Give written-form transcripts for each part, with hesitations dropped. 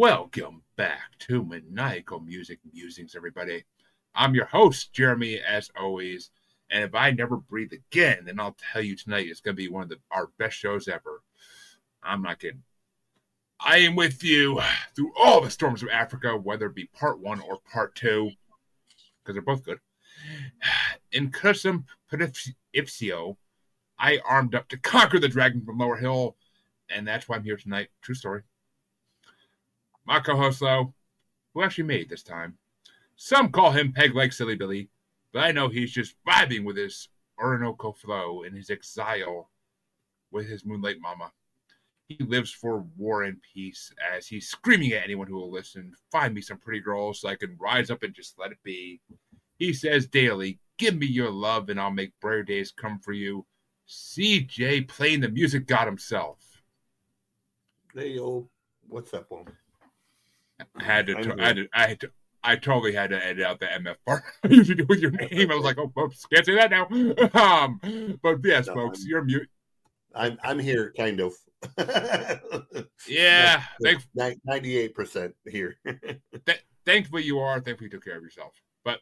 Welcome back to Maniacal Music Musings, everybody. I'm your host, Jeremy, as always. And if I never breathe again, then I'll tell you tonight it's going to be one of our best shows ever. I'm not kidding. I am with you through all the storms of Africa, whether it be part 1 or part 2, because they're both good. In Custom Ipsio, I armed up to conquer the dragon from Lower Hill, and that's why I'm here tonight. True story. My co-host, though, who actually made it this time. Some call him Peg Leg Silly Billy, but I know he's just vibing with his Orinoco flow in his exile with his Moonlight Mama. He lives for war and peace as he's screaming at anyone who will listen, find me some pretty girls so I can rise up and just let it be. He says daily, give me your love and I'll make brighter days come for you. CJ playing the music god himself. Hey, yo, what's up, Mom? I totally had to edit out the MF part. I usually do with your name. I was like, oh, oops, can't say that now. But yes, no, folks, you're mute. I'm here, kind of. Yeah, 98% here. Thankfully you are. Thankfully you took care of yourself. But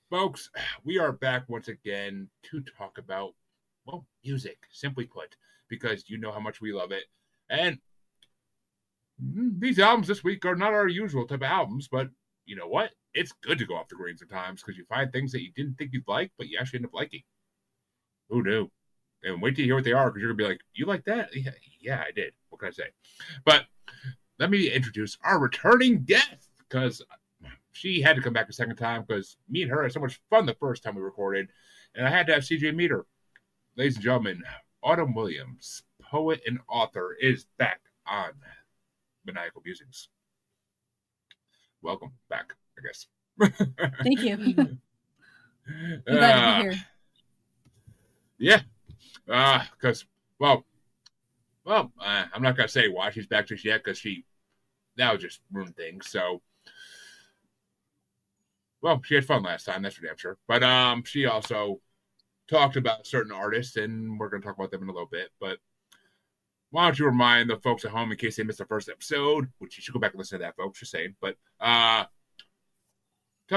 folks, we are back once again to talk about, well, music, simply put, because you know how much we love it. And these albums this week are not our usual type of albums, but you know what? It's good to go off the grid sometimes because you find things that you didn't think you'd like, but you actually end up liking. Who knew? And wait till you hear what they are because you're going to be like, you like that? Yeah, I did. What can I say? But let me introduce our returning guest because she had to come back a second time because me and her had so much fun the first time we recorded, and I had to have CJ meet her. Ladies and gentlemen, Autumn Williams, poet and author, is back on Maniacal Musings. Welcome back, I guess. Thank you. I'm glad to be here. Yeah, because, I'm not going to say why she's back just yet, because that would just ruin things, so, well, she had fun last time, that's for damn sure, but she also talked about certain artists, and we're going to talk about them in a little bit, but why don't you remind the folks at home in case they missed the first episode, which you should go back and listen to that, folks, just saying. But tell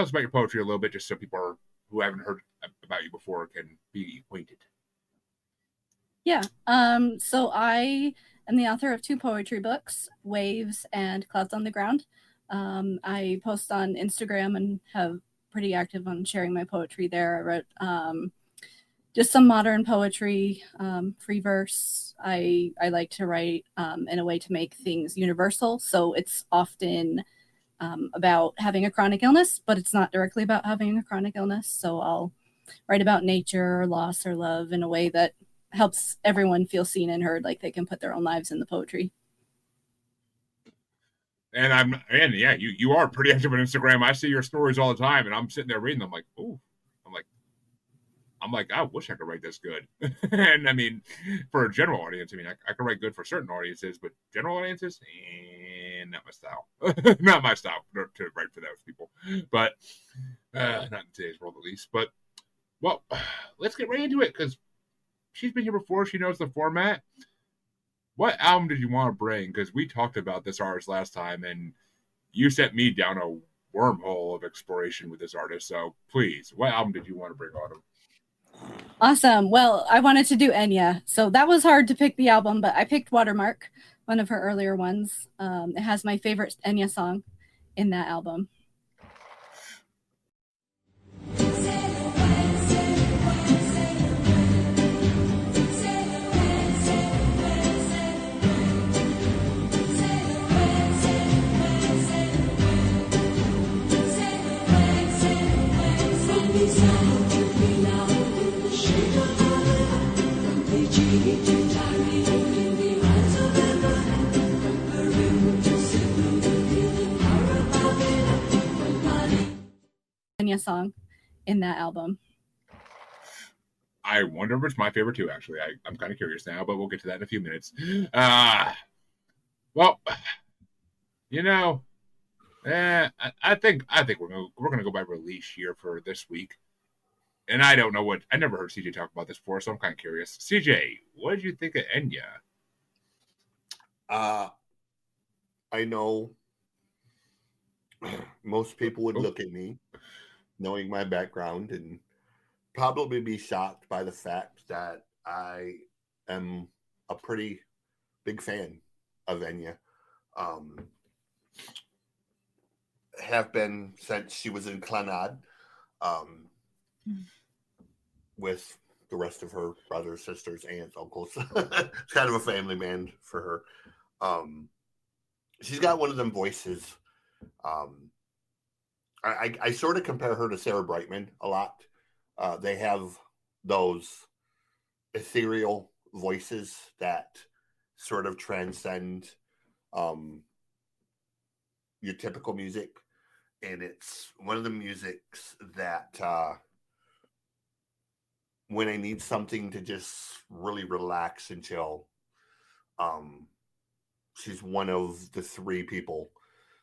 us about your poetry a little bit, just so people who haven't heard about you before can be acquainted. Yeah. So I am the author of 2 poetry books, Waves and Clouds on the Ground. I post on Instagram and have pretty active on sharing my poetry there. I wrote just some modern poetry, free verse. I like to write in a way to make things universal. So it's often about having a chronic illness, but it's not directly about having a chronic illness. So I'll write about nature or loss or love in a way that helps everyone feel seen and heard, like they can put their own lives in the poetry. And you are pretty active on Instagram. I see your stories all the time, and I'm sitting there reading them like, ooh. I'm like, I wish I could write this good. And I mean, for a general audience, I mean, I could write good for certain audiences, but general audiences, not my style. Not my style to write for those people. But not in today's world, at least. But, well, let's get right into it, because she's been here before. She knows the format. What album did you want to bring? Because we talked about this artist last time, and you sent me down a wormhole of exploration with this artist. So, please, what album did you want to bring, Autumn? Awesome. Well, I wanted to do Enya, so that was hard to pick the album, but I picked Watermark, one of her earlier ones. It has my favorite Enya song in that album. Enya song in that album. I wonder if it's my favorite too, actually. I'm kind of curious now, but we'll get to that in a few minutes. Well, you know, I think we're gonna go by release year for this week. And I don't know I never heard CJ talk about this before, so I'm kind of curious. CJ, what did you think of Enya? I know most people would look at me, knowing my background, and probably be shocked by the fact that I am a pretty big fan of Enya. Have been since she was in Clanad, with the rest of her brothers, sisters, aunts, uncles. It's kind of a family band for her. She's got one of them voices. I sort of compare her to Sarah Brightman a lot. They have those ethereal voices that sort of transcend your typical music. And it's one of the musics that when I need something to just really relax and chill, she's one of the three people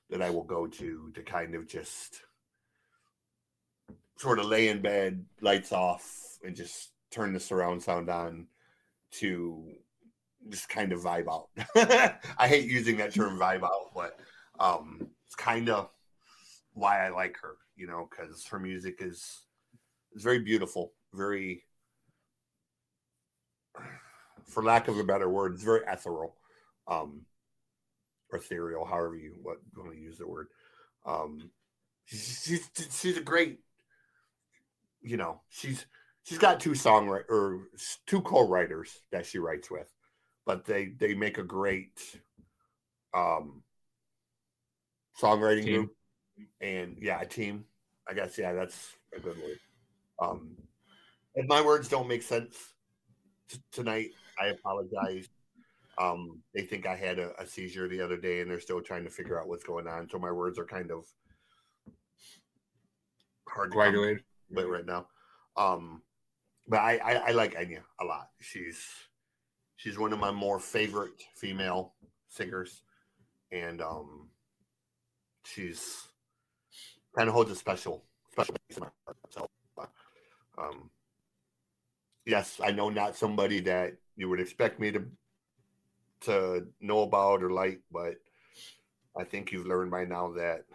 that I will go to kind of just sort of lay in bed, lights off, and just turn the surround sound on to just kind of vibe out. I hate using that term vibe out, but it's kind of why I like her, because her music is very beautiful, very, for lack of a better word, it's very ethereal, or ethereal, however you want to use the word. She's a great, she's got two co-writers that she writes with, but they make a great songwriting group, and a team. I guess that's a good word. If my words don't make sense tonight, I apologize. They think I had a seizure the other day, and they're still trying to figure out what's going on. So my words are kind of hard to coagulate right now. But I like Enya a lot. She's one of my more favorite female singers, and she's kind of holds a special place in my heart. So, yes, I know not somebody that you would expect me to know about or like, but I think you've learned by now that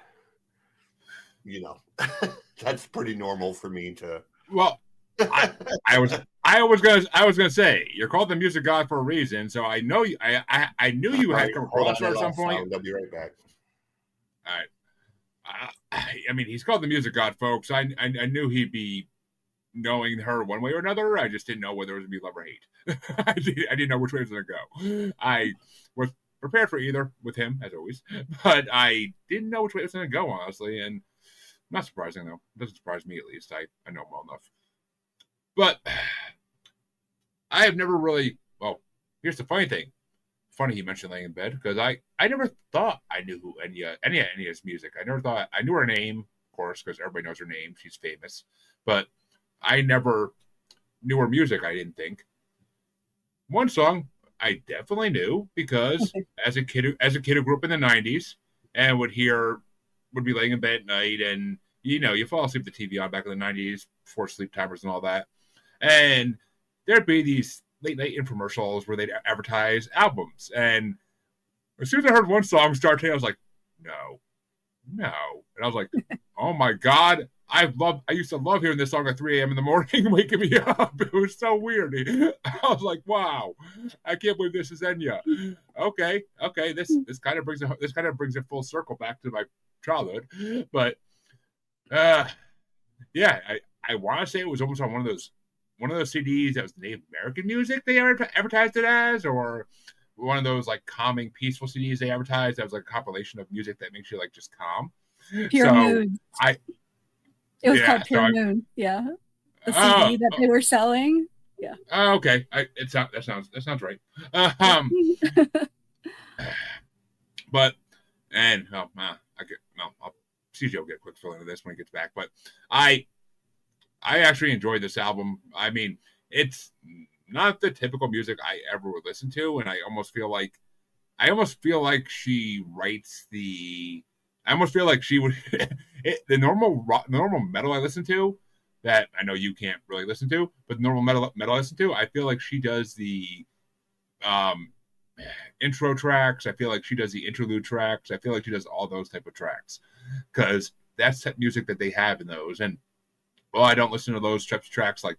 that's pretty normal for me to. Well, I was gonna say you're called the music god for a reason, so I know you. I knew you had come across her at some point. I'll be right back. All right. I mean, he's called the music god, folks. I knew he'd be knowing her one way or another. I just didn't know whether it was going to be love or hate. I didn't know which way it was going to go. I was prepared for either with him, as always, but I didn't know which way it was going to go, honestly, and not surprising, though. It doesn't surprise me, at least. I know him well enough. But I have never really, well, here's the funny thing. Funny you mentioned laying in bed, because I never thought I knew who Enya's music. I never thought, I knew her name, of course, because everybody knows her name. She's famous. But I never knew her music, I didn't think. One song I definitely knew, because as a kid who grew up in the 90s and would be laying in bed at night, and you fall asleep with the TV on back in the 90s before sleep timers and all that. And there'd be these late night infomercials where they'd advertise albums. And as soon as I heard one song start, I was like, no. And I was like, oh my God. I used to love hearing this song at 3 a.m. in the morning, waking me up. It was so weird. I was like, wow, I can't believe this is Enya. Okay. This kind of brings it full circle back to my childhood. But I want to say it was almost on one of those CDs that was Native American music they advertised it as, or one of those like calming, peaceful CDs they advertised that was like a compilation of music that makes you like just calm. Pure Mood. It was called Pure Moon. Yeah, the CD that they were selling. Yeah. Okay. That sounds right. But CJ will get a quick fill into this when he gets back. But I actually enjoyed this album. I mean, it's not the typical music I ever would listen to, and I almost feel like she writes the. I almost feel like she would the normal metal I listen to that I know you can't really listen to, but the normal metal I listen to, I feel like she does the intro tracks. I feel like she does the interlude tracks. I feel like she does all those type of tracks because that's music that they have in those. And well, I don't listen to those types of tracks like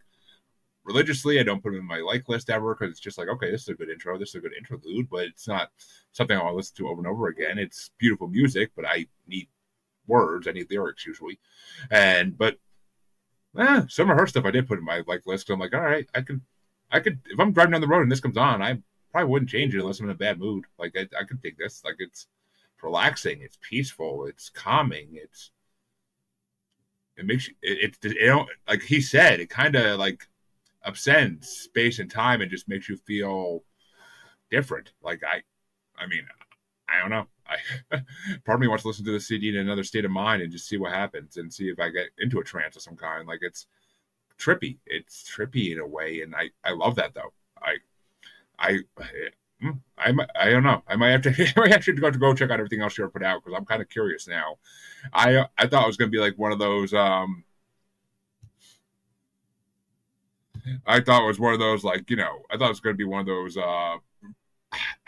religiously. I don't put them in my like list ever because it's just like, okay, this is a good intro, this is a good interlude, but it's not something I want to listen to over and over again. It's beautiful music, but I need words, I need lyrics usually. But some of her stuff I did put in my like list. I'm like, all right, I could if I'm driving down the road and this comes on, I probably wouldn't change it unless I'm in a bad mood. Like I could take this. Like it's relaxing, it's peaceful, it's calming, it makes you it like he said, it kind of like upsends space and time and just makes you feel different. Like I mean, I don't know. Part of me wants to listen to the CD in another state of mind and just see what happens and see if I get into a trance of some kind. Like it's trippy. It's trippy in a way, and I love that though. I don't know. I might have to I might actually have to go check out everything else you put out because I'm kind of curious now. I thought it was gonna be like one of those. I thought it was one of those like I thought it was gonna be one of those. I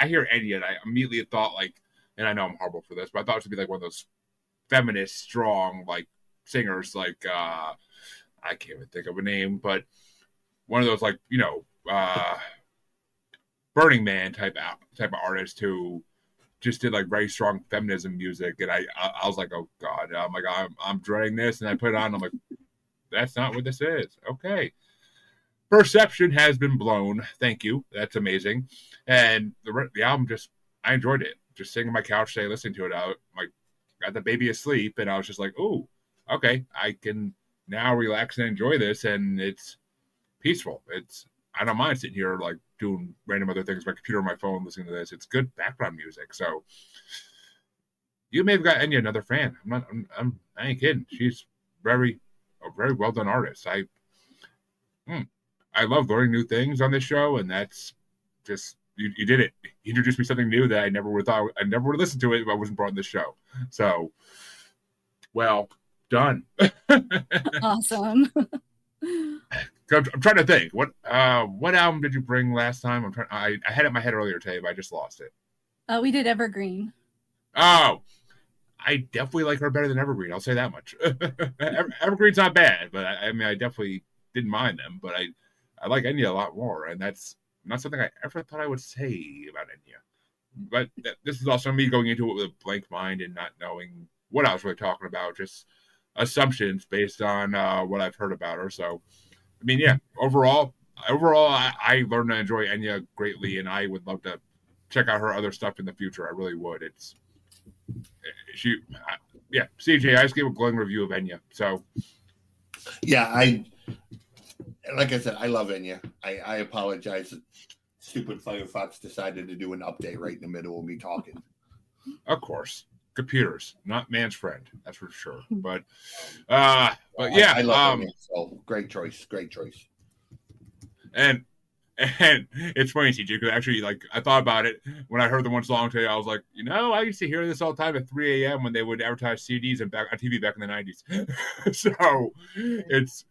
hear Enya and I immediately thought like, and I know I'm horrible for this, but I thought it was gonna be like one of those feminist, strong like singers like I can't even think of a name, but one of those like Burning Man type of artist who just did like very strong feminism music, and I was like, oh god, I'm like I'm dreading this, and I put it on, I'm like, that's not what this is. Okay, perception has been blown. Thank you, that's amazing, and the album just I enjoyed it. Just sitting on my couch today, listening to it, I like got the baby asleep, and I was just like, oh, okay, I can now relax and enjoy this, and it's peaceful. I don't mind sitting here like doing random other things, my computer, my phone, listening to this. It's good background music. So you may have got Enya another fan. I ain't kidding. She's a very well done artist. I love learning new things on this show, and that's just you did it. You introduced me to something new that I never would have thought I never would have listened to it if I wasn't brought in this show. So well done. Awesome. I'm trying to think. What album did you bring last time? I had it in my head earlier today, but I just lost it. We did Evergreen. Oh, I definitely like her better than Evergreen. I'll say that much. Evergreen's not bad, but I mean, I definitely didn't mind them. But I like Enya a lot more, and that's not something I ever thought I would say about Enya. But this is also me going into it with a blank mind and not knowing what I was really talking about, just assumptions based on what I've heard about her. So, I mean, yeah, overall, I learned to enjoy Enya greatly, and I would love to check out her other stuff in the future. I really would. CJ, I just gave a glowing review of Enya. So, yeah, like I said, I love Enya. I apologize that stupid Firefox decided to do an update right in the middle of me talking. Of course. Computers, not man's friend. That's for sure. But yeah, I love Enya, so great choice. And it's funny, CJ, because actually, like, I thought about it when I heard the one song today. I was like, I used to hear this all the time at 3 a.m. when they would advertise CDs and back on TV back in the 90s. So it's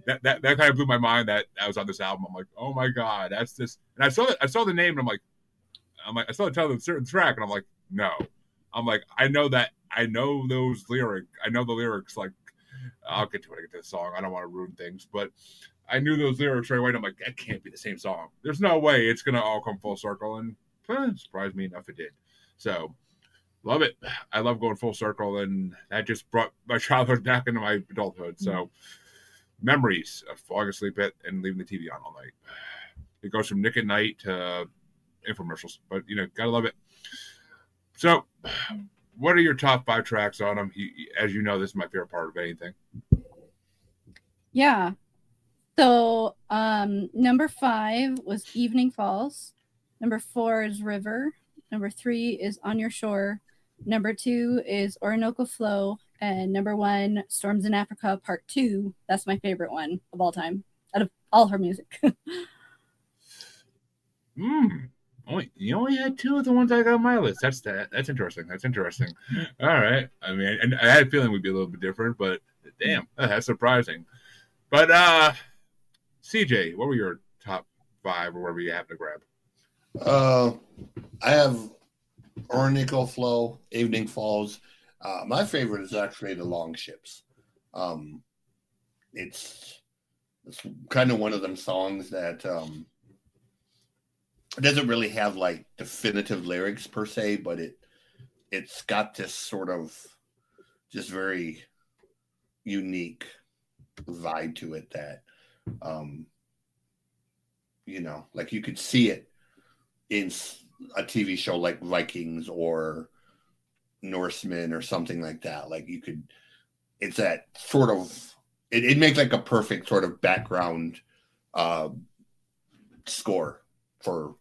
that kind of blew my mind that was on this album. I'm like, oh my god, that's this. And I saw the name, and I'm like, I saw the title of a certain track, and I'm like, no. I'm like, I know those lyrics. I know the lyrics. Like, I'll get to it when I get to the song. I don't want to ruin things, but I knew those lyrics right away. And I'm like, that can't be the same song. There's no way it's gonna all come full circle. And surprised me enough, it did. So, love it. I love going full circle, and that just brought my childhood back into my adulthood. So, memories of falling asleep and leaving the TV on all night. It goes from Nick at Night to infomercials, but gotta love it. So, what are your top 5 tracks on them? As you know, this is my favorite part of anything. Yeah. So, number 5 was Evening Falls. Number 4 is River. Number 3 is On Your Shore. Number 2 is Orinoco Flow. And number 1, Storms in Africa Part 2. That's my favorite one of all time, out of all her music. You only had 2 of the ones I got on my list. That's interesting. All right. I mean, and I had a feeling we'd be a little bit different, but damn, that's surprising. But CJ, what were your top 5 or whatever you happen to grab? I have Orinoco Flow, Evening Falls. My favorite is actually the Long Ships. It's kind of one of them songs that it doesn't really have like definitive lyrics per se, but it's got this sort of just very unique vibe to it that like you could see it in a TV show like Vikings or Norsemen or something like that. Like it's that sort of it makes like a perfect sort of background score for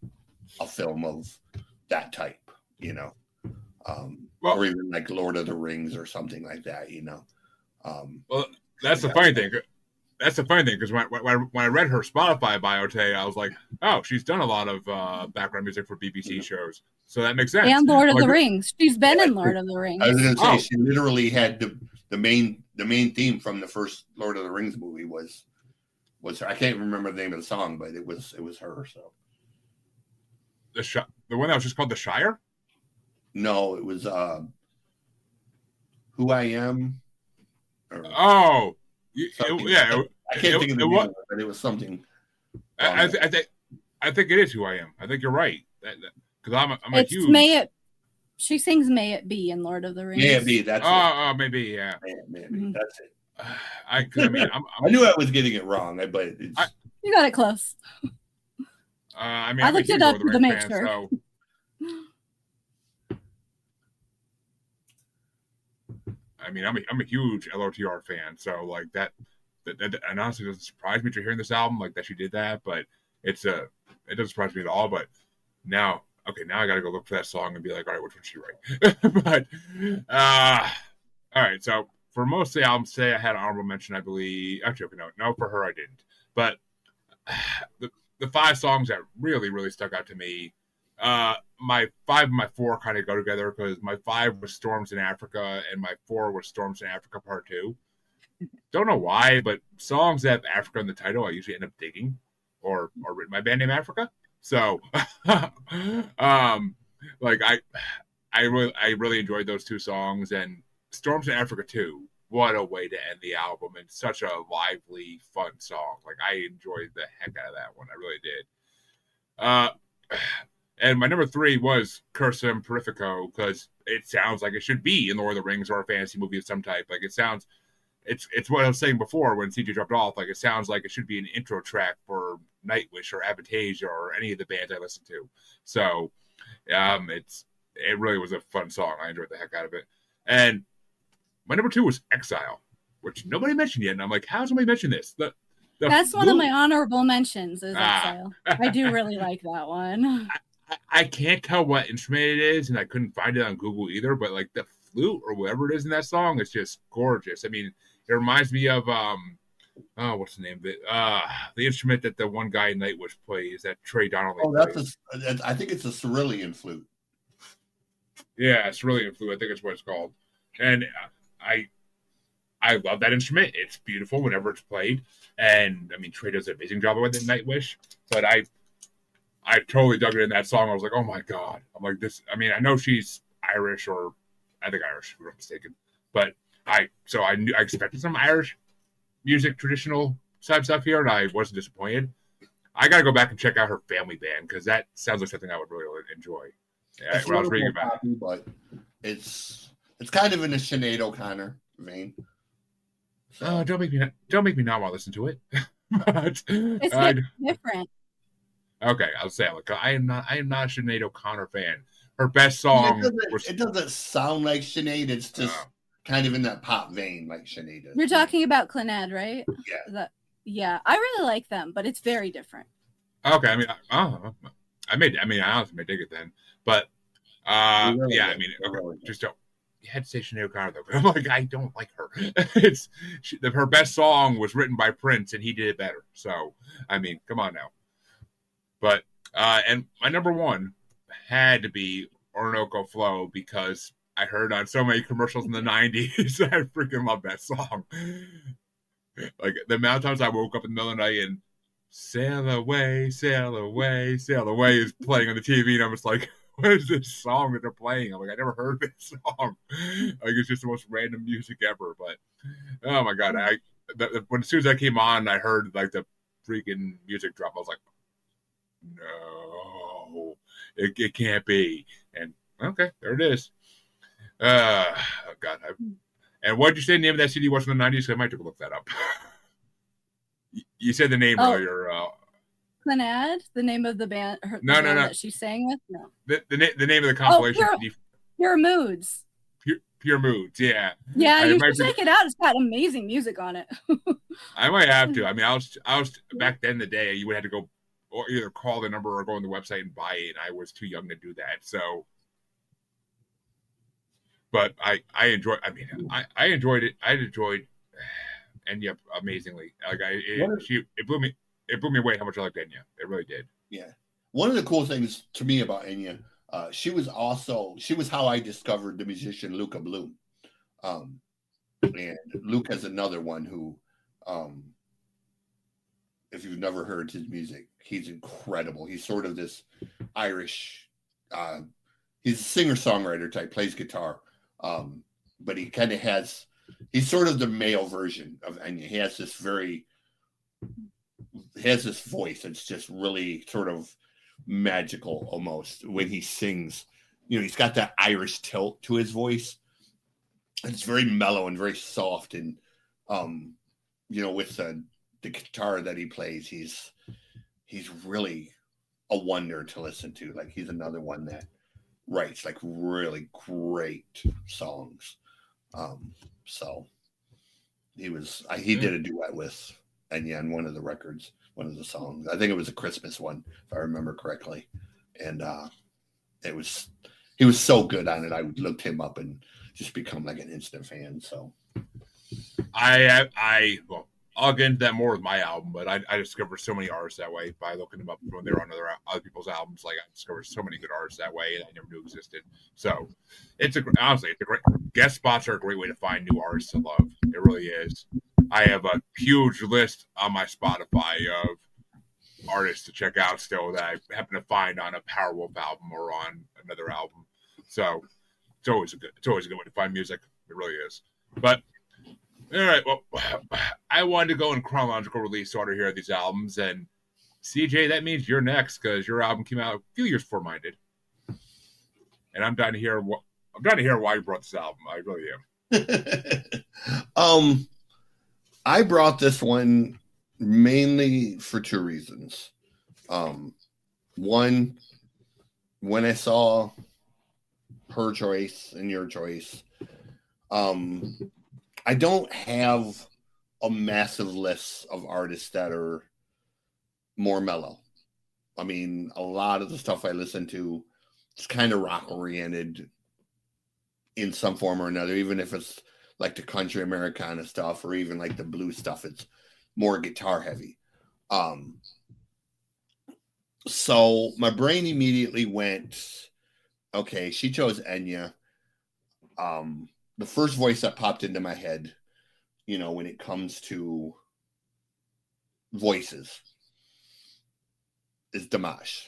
a film of that type, or even like Lord of the Rings or something like that, Well, that's the funny thing. That's the funny thing, because when I read her Spotify bio today, I was like, oh, she's done a lot of background music for BBC shows, so that makes sense. And Lord of the Rings. She's been in Lord of the Rings. I was going to say she literally had the main theme from the first Lord of the Rings movie was her. I can't remember the name of the song, but it was her. So the one that was just called The Shire. No, it was Who I Am. I can't think of the name, but it was something. I think it is Who I Am. I think you're right. Because I'm a huge. She sings "May It Be" in Lord of the Rings. May it be. That's it. Maybe, yeah. May it be. That's it. I knew I was getting it wrong, but you got it close. I looked it up to make sure. So. I mean, I'm a huge LOTR fan, so like that and honestly, it doesn't surprise me to hearing this album like that she did that, but it doesn't surprise me at all. But now I got to go look for that song and be like, all right, which one should she write? But all right, so for most of the albums today, I had an honorable mention, I believe. Actually, no, for her I didn't. But the 5 songs that really, really stuck out to me. My 5 and my 4 kind of go together, because my 5 was Storms in Africa and my 4 was Storms in Africa Part 2. Don't know why, but songs that have Africa in the title I usually end up digging, or written my band name Africa. So like I really enjoyed those 2 songs, and Storms in Africa 2, what a way to end the album, and such a lively, fun song. Like I enjoyed the heck out of that one. I really did. And my number 3 was Cursa Imperifico, because it sounds like it should be in Lord of the Rings or a fantasy movie of some type. Like it's what I was saying before when CJ dropped off. Like it sounds like it should be an intro track for Nightwish or Avantasia or any of the bands I listen to. So it really was a fun song. I enjoyed the heck out of it. And my number 2 was Exile, which nobody mentioned yet. And I'm like, how's nobody mentioned this? That's one of my honorable mentions is Exile. I do really like that one. I can't tell what instrument it is, and I couldn't find it on Google either, but like the flute or whatever it is in that song is just gorgeous. I mean, it reminds me of what's the name of it? The instrument that the one guy in Nightwish plays, that Trey Donnelly plays. I think it's a Cerulean flute. Yeah, Cerulean flute, I think it's what it's called. And I love that instrument. It's beautiful whenever it's played. And I mean, Trey does an amazing job with it in Nightwish, but I totally dug it in that song. I was like, oh my God. I'm like, this. I mean, I know she's Irish, or I think Irish, if I'm not mistaken. But I expected some Irish music, traditional type stuff here, and I wasn't disappointed. I got to go back and check out her family band, because that sounds like something I would really enjoy. Yeah, when I was reading about it. But it's kind of in a Sinead O'Connor vein. So. Don't make me not want to listen to it. But, it's different. Okay, I'll say like I am not a Sinead O'Connor fan. Her best song. It doesn't sound like Sinead. It's just kind of in that pop vein, like Sinead does. You're talking about Clannad, right? Yeah. Yeah, I really like them, but it's very different. Okay, I mean, I honestly may dig it then, but I mean, okay, just don't. You had to say Sinead O'Connor though, but I'm like, I don't like her. Her best song was written by Prince, and he did it better. So, I mean, come on now. But and my number 1 had to be Orinoco Flow, because I heard on so many commercials in the 90s. I freaking love that song. Like the amount of times I woke up in the middle of the night and sail away, sail away, sail away is playing on the TV, and I'm just like, what is this song that they're playing? I'm like, I never heard this song. Like, it's just the most random music ever. But oh my god, when as soon as I came on, I heard like the freaking music drop. I was like, no, it can't be. And okay, there it is. Oh god. And what did you say the name of that CD was from the 90s? I might have to look that up. You said the name earlier. Clannad, the name of the band, no. that she sang with? No. The name of the compilation. Pure Moods. Pure Moods, yeah. Yeah, you should check it out. It's got amazing music on it. I might have to. I mean, I was back then in the day, you would have to go or either call the number or go on the website and buy it. And I was too young to do that. So, but I enjoyed. I mean, I enjoyed it. I enjoyed Enya amazingly. Like it blew me away how much I liked Enya. It really did. Yeah. One of the cool things to me about Enya, she was how I discovered the musician Luca Bloom. And Luke is another one who, if you've never heard his music, he's incredible. He's sort of this Irish, he's a singer-songwriter type, plays guitar. But he kind of he's sort of the male version of Enya. He has this voice that's just really sort of magical almost when he sings. You know, he's got that Irish tilt to his voice. It's very mellow and very soft. And, you know, with the guitar that he plays, he's really a wonder to listen to. Like, he's another one that writes like really great songs. So he did a duet with Enya on one of the records, one of the songs. I think it was a Christmas one, if I remember correctly. And he was so good on it. I looked him up and just become like an instant fan. So well, I'll get into that more with my album, but I discovered so many artists that way by looking them up when they were on other people's albums. Like, I discovered so many good artists that way, and I never knew existed. So honestly, it's a great guest spots are a great way to find new artists to love. It really is. I have a huge list on my Spotify of artists to check out still that I happen to find on a Powerwolf album or on another album. So it's always a good way to find music. It really is. But all right, well, I wanted to go in chronological release order here of these albums, and CJ, that means you're next because your album came out a few years before mine did, and I'm dying to hear why you brought this album. I really am. I brought this one mainly for two reasons. One, when I saw her choice and your choice, I don't have a massive list of artists that are more mellow. I mean, a lot of the stuff I listen to is kind of rock oriented in some form or another, even if it's like the country Americana stuff or even like the blues stuff. It's more guitar heavy. So my brain immediately went, okay, she chose Enya. The first voice that popped into my head, you know, when it comes to voices is Dimash.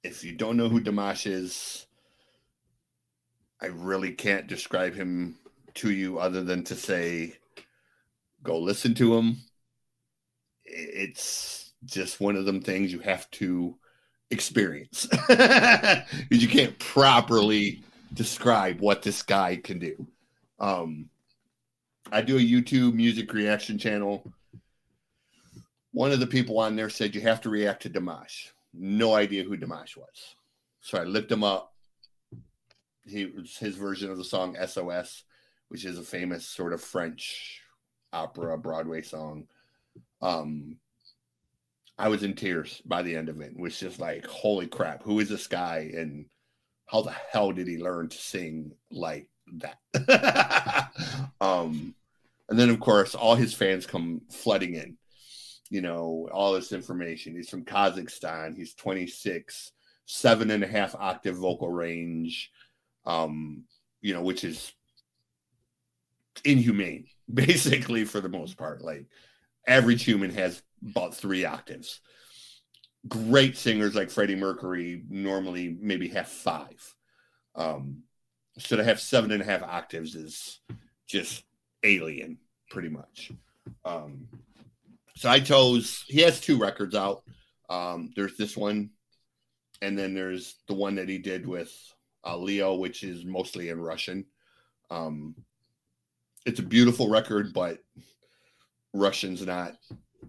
If you don't know who Dimash is, I really can't describe him to you other than to say, go listen to him. It's just one of them things you have to experience because you can't properly describe what this guy can do. I do a YouTube music reaction channel. One of the people on there said you have to react to Dimash. No idea who Dimash was. So I looked him up. His version of the song SOS, which is a famous sort of French opera Broadway song. I was in tears by the end of it. It was just like, holy crap, who is this guy? And how the hell did he learn to sing like that? And then, of course, all his fans come flooding in. You know, all this information. He's from Kazakhstan. He's 26, 7.5 octave vocal range, you know, which is inhumane, basically, for the most part. Like, average human has about 3 octaves. Great singers like Freddie Mercury normally maybe have 5. So to have 7.5 octaves is just alien, pretty much. So I chose, he has 2 records out. There's this one, and then there's the one that he did with Leo, which is mostly in Russian. It's a beautiful record, but Russian's not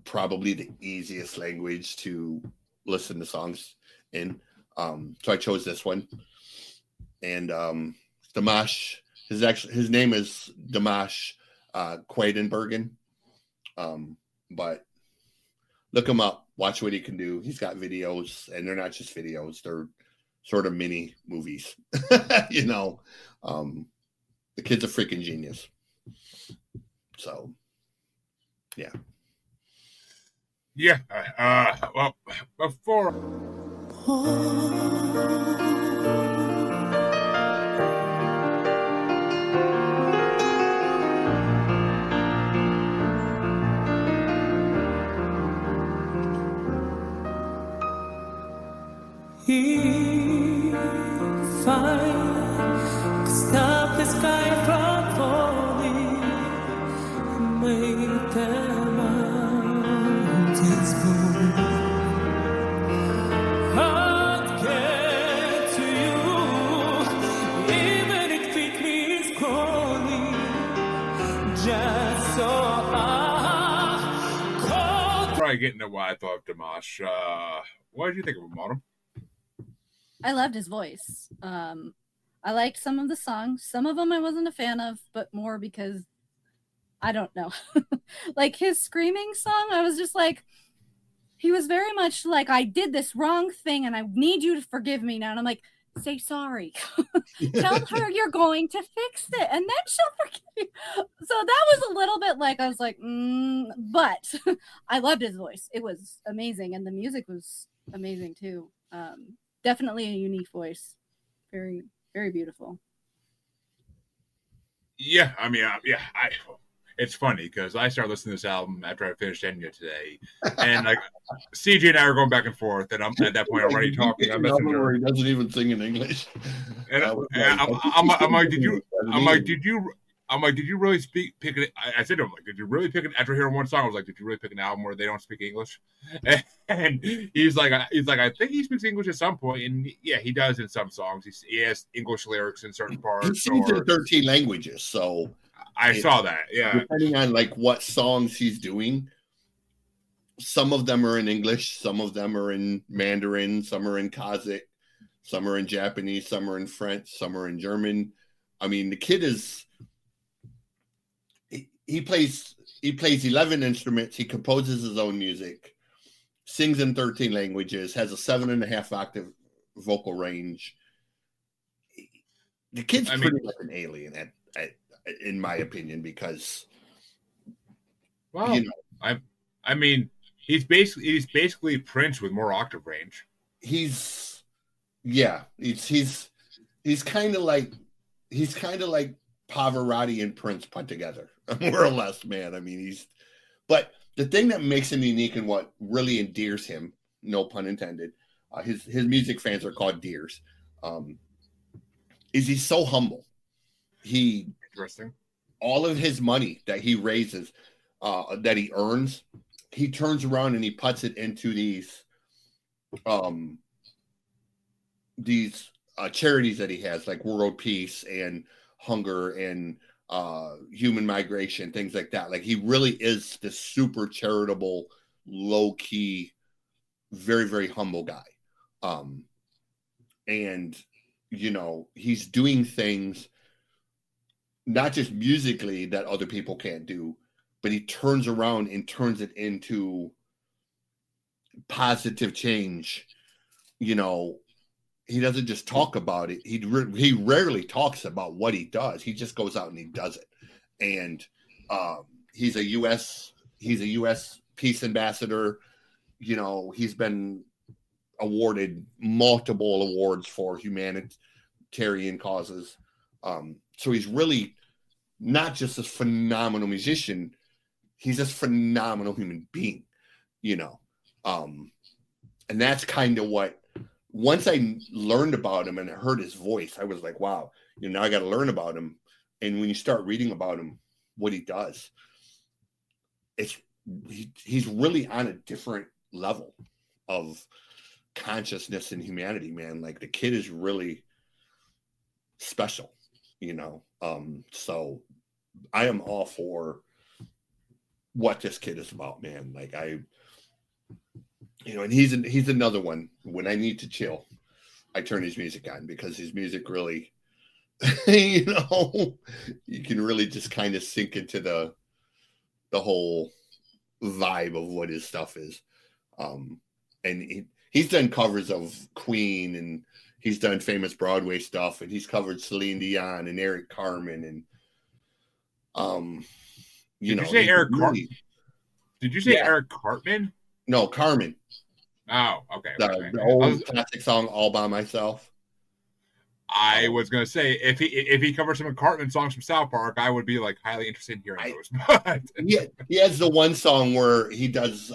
probably the easiest language to listen to songs in. So I chose this one. And Dimash, his name is Dimash Qudaibergen. But look him up, watch what he can do. He's got videos, and they're not just videos, they're sort of mini movies. You know, the kid's a freaking genius. So, yeah. Yeah. Well, before. If I could stop the sky from falling and make the mountains move, I'd get to you, even if it means crawling, just so I call. Before I get into what I thought of Dimash, what did you think of him, Autumn? I loved his voice. I liked some of the songs. Some of them I wasn't a fan of, but more because I don't know. Like his screaming song, I was just like, he was very much like, I did this wrong thing and I need you to forgive me now. And I'm like, say sorry. Tell her you're going to fix it and then she'll forgive you. So that was a little bit like, I was like, but I loved his voice. It was amazing. And the music was amazing too. Definitely a unique voice. Very, very beautiful. Yeah, I mean, it's funny because I started listening to this album after I finished Enya today, and like CJ and I are going back and forth, and I'm at that point already talking. I'm messaging her. He doesn't even sing in English. And I'm like, did you really pick it? I said to him, like, did you really pick it after hearing one song? I was like, did you really pick an album where they don't speak English? And he's like, I think he speaks English at some point, and yeah, he does in some songs. He has English lyrics in certain parts. He sings in 13 languages, so I saw that. Yeah, depending on like what songs he's doing, some of them are in English, some of them are in Mandarin, some are in Kazakh, some are in Japanese, some are in French, some are in German. I mean, the kid is. He plays 11 instruments. He composes his own music, sings in 13 languages, has a 7.5 octave vocal range. The kid's pretty much an alien, in my opinion, because well, you know, I mean, he's basically Prince with more octave range. He's kind of like Pavarotti and Prince put together, more or less, man. I mean, but the thing that makes him unique and what really endears him, no pun intended, his music fans are called deers, is he's so humble. Interesting. All of his money that he raises, that he earns, he turns around and he puts it into these charities that he has, like World Peace and hunger and human migration, things like that. Like he really is this super charitable, low-key, very, very humble guy. And you know, he's doing things not just musically that other people can't do, but he turns around and turns it into positive change. You know, he doesn't just talk about it. He rarely talks about what he does. He just goes out and he does it. And he's a U.S. peace ambassador. You know, he's been awarded multiple awards for humanitarian causes. So he's really not just a phenomenal musician. he's just phenomenal human being, you know. And that's kind of what, once I learned about him and I heard his voice, I was like, wow, you know, now I got to learn about him. And when you start reading about him, what he does, he's really on a different level of consciousness and humanity, man. Like the kid is really special, you know. So I am all for what this kid is about, man. Like you know, and he's another one. When I need to chill, I turn his music on, because his music really, you know, you can really just kind of sink into the whole vibe of what his stuff is. And he's done covers of Queen, and he's done famous Broadway stuff, and he's covered Celine Dion and Eric Carmen, and Did you say Eric Cartman? Did you say Eric Cartman? No, Carmen. Oh, okay. The old classic song "All by Myself." I was gonna say, if he covers some of Cartman songs from South Park, I would be like highly interested in hearing those. But he has the one song where he does.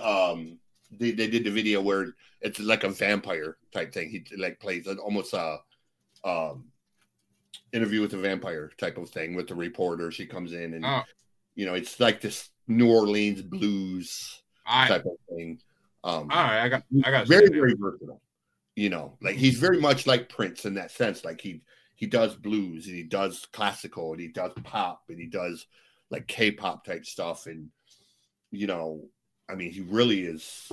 They did the video where it's like a vampire type thing. He like plays almost a interview with a vampire type of thing with the reporter. She comes in and you know, it's like this New Orleans blues type of thing. All right, I got very versatile. You know, like he's very much like Prince in that sense. Like he does blues, and he does classical, and he does pop, and he does like K-pop type stuff. And you know, I mean, he really is.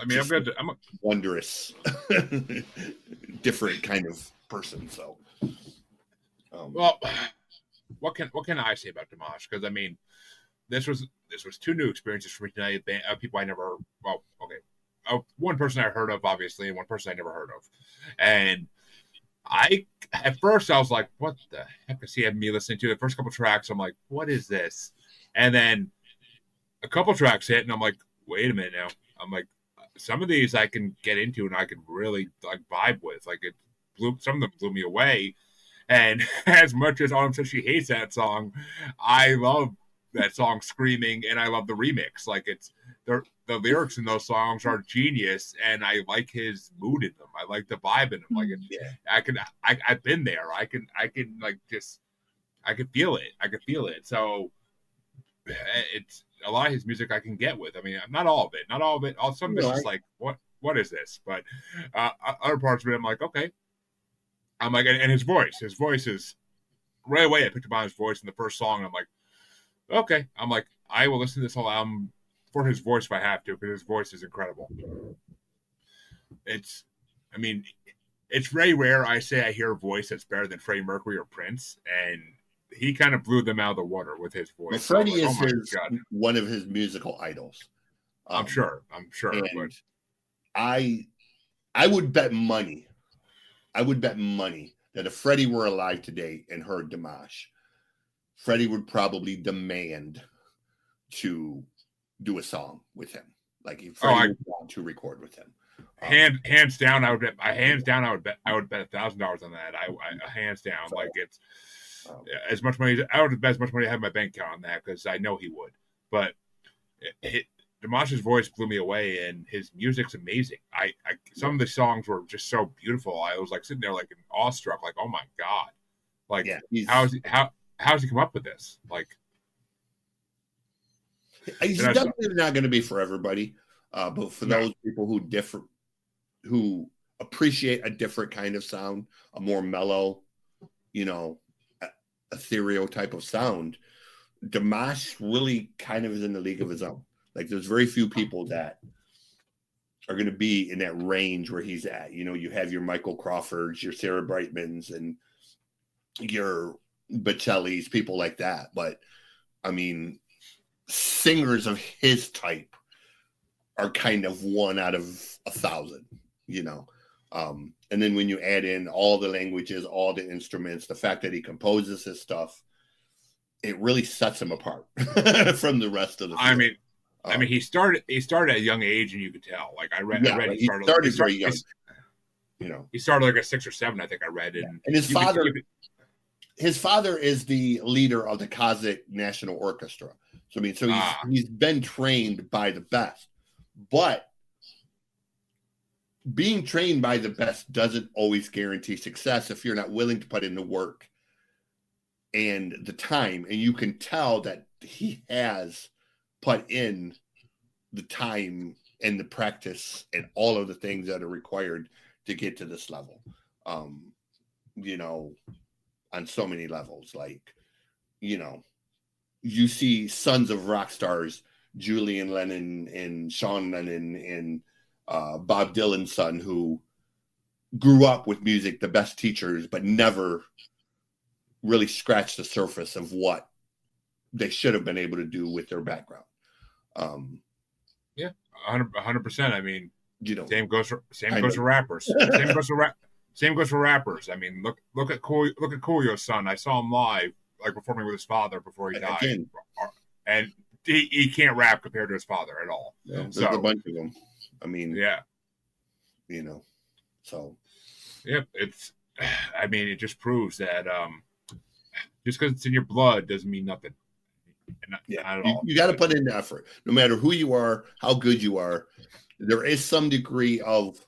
I mean, I'm a wondrous, different kind of person. So, well, what can I say about Dimash? Because I mean, this was two new experiences for me tonight. People I never. Well, okay. One person I heard of, obviously, and one person I never heard of. And at first I was like, what the heck is he having me listening to? The first couple tracks, I'm like, what is this? And then a couple tracks hit, and I'm like, wait a minute now. I'm like, some of these I can get into and I can really like vibe with. Like some of them blew me away. And as much as Autumn says she hates that song, I love that song Screaming, and I love the remix. Like the lyrics in those songs are genius, and I like his mood in them. I like the vibe in them. Like I've been there. I can like just I could feel it. So it's a lot of his music I can get with. I mean, not all of it. Some of it's just like what is this? But other parts of it, I'm like, okay. I'm like, and his voice is right away. I picked up on his voice in the first song. And I'm like, okay. I'm like, I will listen to this whole album for his voice if I have to, because his voice is incredible. It's very rare I say I hear a voice that's better than Freddie Mercury or Prince, and he kind of blew them out of the water with his voice. Well, Freddie is one of his musical idols. I'm sure. And but I would bet money. That if Freddie were alive today and heard Dimash, Freddie would probably demand to do a song with him. Like if Freddie would want to record with him. Hands down, I would bet $1,000 on that. I hands down. So, like it's as much money. I would bet as much money I have in my bank account on that, because I know he would. But Dimash's voice blew me away, and his music's amazing. Some of the songs were just so beautiful. I was like sitting there like awestruck, like, oh my god, like how's he come up with this? Like, he's definitely not going to be for everybody, but for those people who appreciate a different kind of sound, a more mellow, you know, ethereal type of sound, Dimash really kind of is in the league of his own. Like there's very few people that are going to be in that range where he's at. You know, you have your Michael Crawfords, your Sarah Brightmans, and your Bocellis, people like that. But I mean, singers of his type are kind of 1 out of 1,000, you know. And then when you add in all the languages, all the instruments, the fact that he composes his stuff, it really sets him apart from the rest of the field. I mean, he started at a young age, and you could tell. Like I read he started very young. You know, he started like at 6 or 7, I think I read. And his his father is the leader of the Kazakh National Orchestra. So I mean, so he's been trained by the best, but being trained by the best doesn't always guarantee success if you're not willing to put in the work and the time. And you can tell that he has put in the time and the practice and all of the things that are required to get to this level. You know, on so many levels, like, you know, you see sons of rock stars, Julian Lennon and Sean Lennon and Bob Dylan's son, who grew up with music, the best teachers, but never really scratched the surface of what they should have been able to do with their background. Yeah, 100%. I mean, You know, same goes for rappers. Same goes for rappers. I mean, look at Coolio's son. I saw him live, like performing with his father before he died, Again. and he can't rap compared to his father at all. Yeah, there's So- a bunch of them. I mean, Yeah, you know, so yep. I mean, it just proves that just because it's in your blood doesn't mean nothing. Not at all. you got to put in the effort, no matter who you are, how good you are. There is some degree of,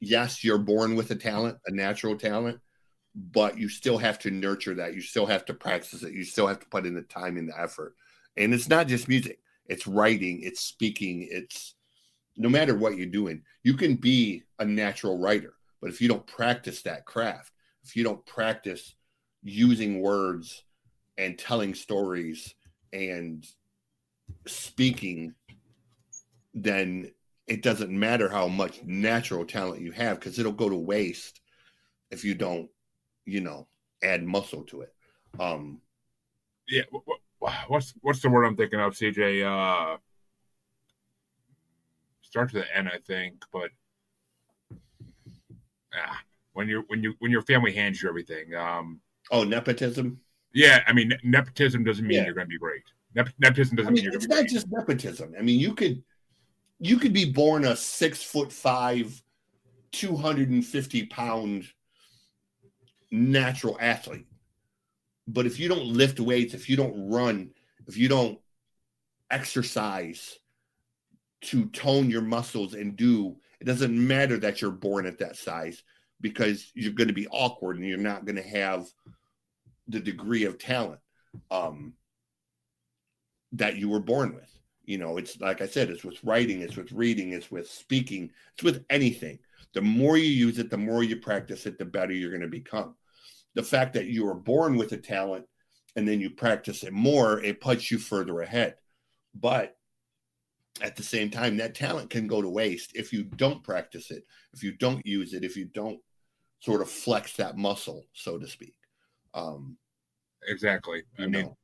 yes, you're born with a talent, a natural talent, but you still have to nurture that. You still have to practice it. You still have to put in the time and the effort. And it's not just music. It's writing. It's speaking. It's no matter what you're doing. You can be a natural writer, but if you don't practice that craft, if you don't practice using words and telling stories and speaking, then it doesn't matter how much natural talent you have, because it'll go to waste if you don't, you know, add muscle to it. Yeah. What's the word I'm thinking of, CJ? Starts with an N, I think, but when your family hands you everything. Nepotism. Yeah, I mean, nepotism doesn't mean Yeah. you're going to be great. Nepotism doesn't mean you're going It's to be not great. just nepotism. I mean, you could be born a 6'5", 250-pound natural athlete, but if you don't lift weights, if you don't run, if you don't exercise to tone your muscles and it doesn't matter that you're born at that size, because you're going to be awkward and you're not going to have the degree of talent that you were born with. You know, it's like I said, it's with writing, it's with reading, it's with speaking, it's with anything. The more you use it, the more you practice it, the better you're going to become. The fact that you were born with a talent and then you practice it more, it puts you further ahead. But at the same time, that talent can go to waste if you don't practice it, if you don't use it, if you don't sort of flex that muscle, so to speak. Exactly. I You mean, know.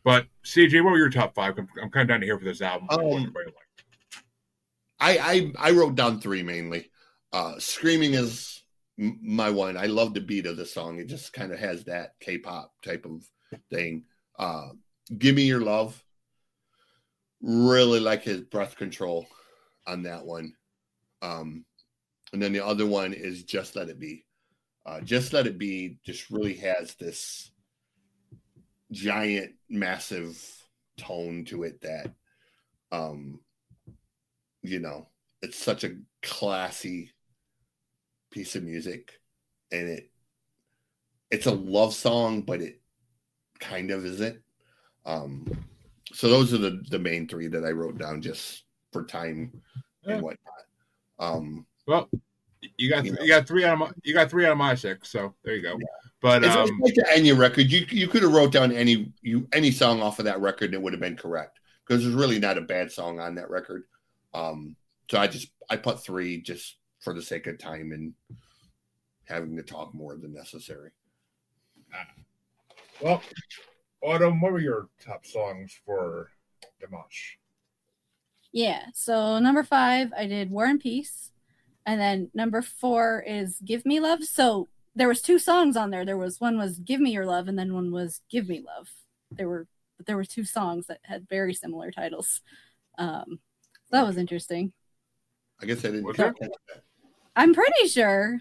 but CJ, what were your top five? I'm kind of down to hear for this album. What everybody liked. I wrote down three mainly. Screaming is my one. I love the beat of the song. It just kind of has that K-pop type of thing. Give Me Your Love. Really like his breath control on that one. And then the other one is Just Let It Be. Just Let It Be just really has this giant, massive tone to it that, you know, it's such a classy piece of music, and it's a love song, but it kind of isn't. So those are the main three that I wrote down just for time and whatnot. Well, you got three out of my six, so there you go. Yeah. But it's like the Enya record. You could have wrote down any song off of that record and it would have been correct, because there's really not a bad song on that record. So I put three just for the sake of time and having to talk more than necessary. Well, Autumn, what were your top songs for Dimash? Yeah, so number 5, I did War and Peace. And then number 4 is Give Me Love. So there was 2 songs on there. One was Give Me Your Love, and then one was Give Me Love. There were 2 songs that had very similar titles. So that was interesting. I guess I didn't catch that. I'm pretty sure.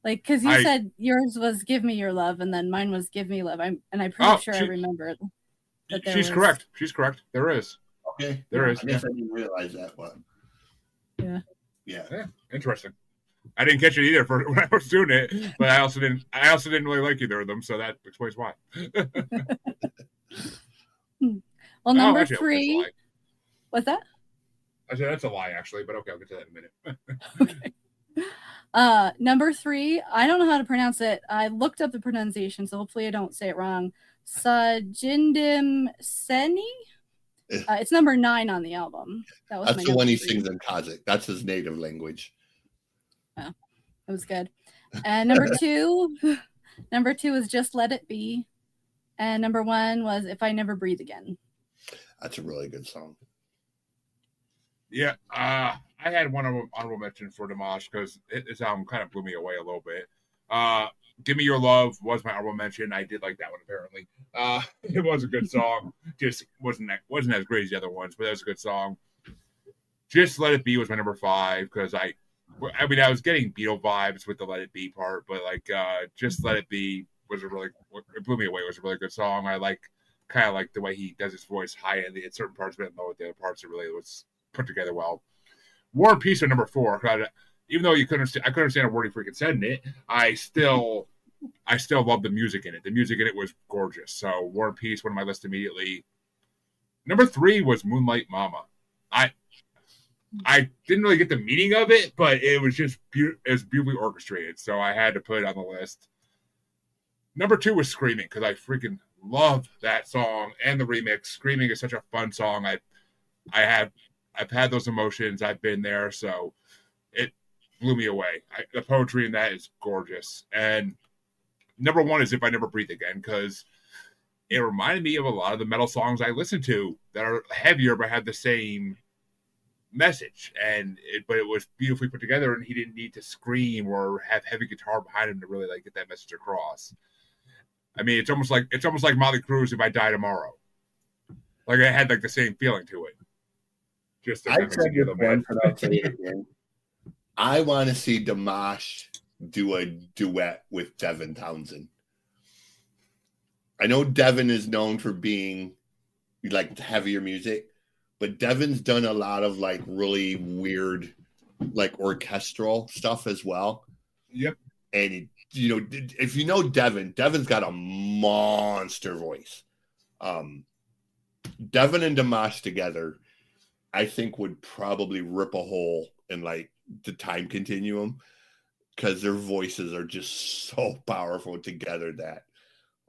Like, because you said yours was "Give Me Your Love" and then mine was "Give Me Love." I'm pretty sure I remember that there she's was... correct. She's correct. There is. Okay. There is. I guess I didn't realize that, but yeah. Interesting. I didn't catch it either when I was doing it, but I also didn't really like either of them, so that explains why. Well, number 3. What's that? I said that's a lie, actually, but okay, I'll get to that in a Okay. minute. Number 3, I don't know how to pronounce it. I looked up the pronunciation, so hopefully I don't say it wrong. Sajindim Seni? It's number 9 on the album. That's the one he sings in Kazakh. That's his native language. Oh, it was good. And number 2 is Just Let It Be. And number 1 was If I Never Breathe Again. That's a really good song. Yeah, I had one honorable mention for Dimash because his album kind of blew me away a little bit. Give Me Your Love was my honorable mention. I did like that one, apparently. It was a good song. Just wasn't as great as the other ones, but that was a good song. Just Let It Be was my number 5 because I was getting Beatle vibes with the Let It Be part, but like Just Let It Be it blew me away. It was a really good song. I kind of like the way he does his voice high and at certain parts, but low at the other parts. It really was put together well. War and Peace are number 4. Even though I couldn't understand a word he freaking said in it, I still love the music in it. The music in it was gorgeous. So War and Peace, one of my list immediately. Number 3 was Moonlight Mama. I didn't really get the meaning of it, but it was just beautifully orchestrated, so I had to put it on the list. Number 2 was Screaming, because I freaking love that song and the remix. Screaming is such a fun song. I've had those emotions. I've been there, so it blew me away. The poetry in that is gorgeous. And number 1 is If I Never Breathe Again, because it reminded me of a lot of the metal songs I listen to that are heavier but have the same message. But it was beautifully put together, and he didn't need to scream or have heavy guitar behind him to really get that message across. I mean, it's almost like Motley Crue's If I Die Tomorrow. Like it had the same feeling to it. Just I said your point, but I'll say it again. I want to see Dimash do a duet with Devin Townsend. I know Devin is known for being heavier music, but Devin's done a lot of really weird, orchestral stuff as well. Yep. And if you know Devin's got a monster voice. Devin and Dimash together, I think would probably rip a hole in the time continuum because their voices are just so powerful together that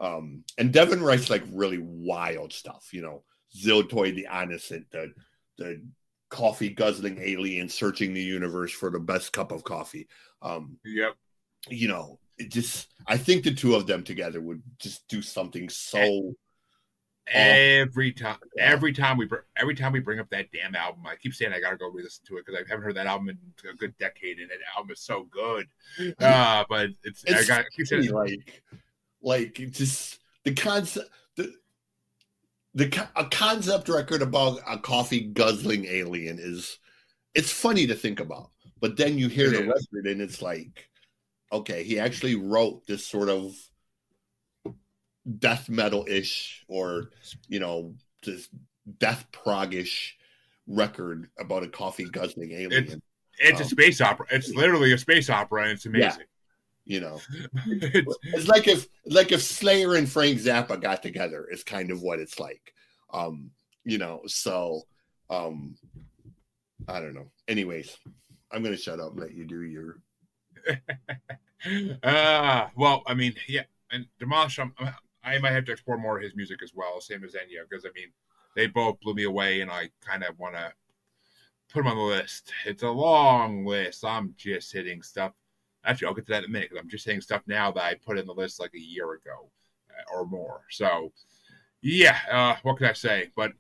and Devin writes really wild stuff, Ziltoid the Innocent, the coffee guzzling alien searching the universe for the best cup of coffee. Yep. I think the two of them together would just do something so every time we bring up that damn album, I keep saying I gotta go re-listen to it because I haven't heard that album in a good decade, and that album is so good. But I keep saying just the concept, a concept record about a coffee guzzling alien it's funny to think about, but then you hear the record and it's okay, he actually wrote this sort of death metal-ish or this death prog-ish record about a coffee guzzling alien. It's a space opera. It's literally a space opera, and it's amazing. Yeah. It's like if Slayer and Frank Zappa got together is kind of what it's like. So I don't know. Anyways, I'm gonna shut up and let you do your well, I mean, yeah, and Dimash, I might have to explore more of his music as well, same as Enya, because they both blew me away, and I kind of want to put them on the list. It's a long list. I'm just hitting stuff. Actually, I'll get to that in a minute because I'm just hitting stuff now that I put in the list a year ago or more. So, yeah, what can I say? But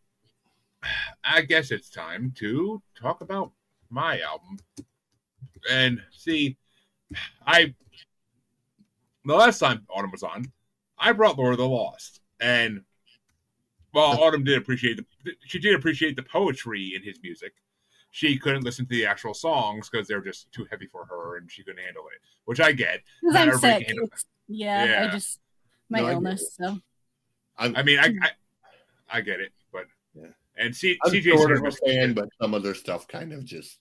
I guess it's time to talk about my album. And see, the last time Autumn was on, I brought Lord of the Lost, and while Autumn did appreciate the poetry in his music, she couldn't listen to the actual songs because they're just too heavy for her and she couldn't handle it, which I get. Because Not I'm everybody sick. can handle I just my No, I get illness. it. So I mean, I get it, but Yeah. and I'm CJ sort of a Cinemas, fan, but some other stuff kind of just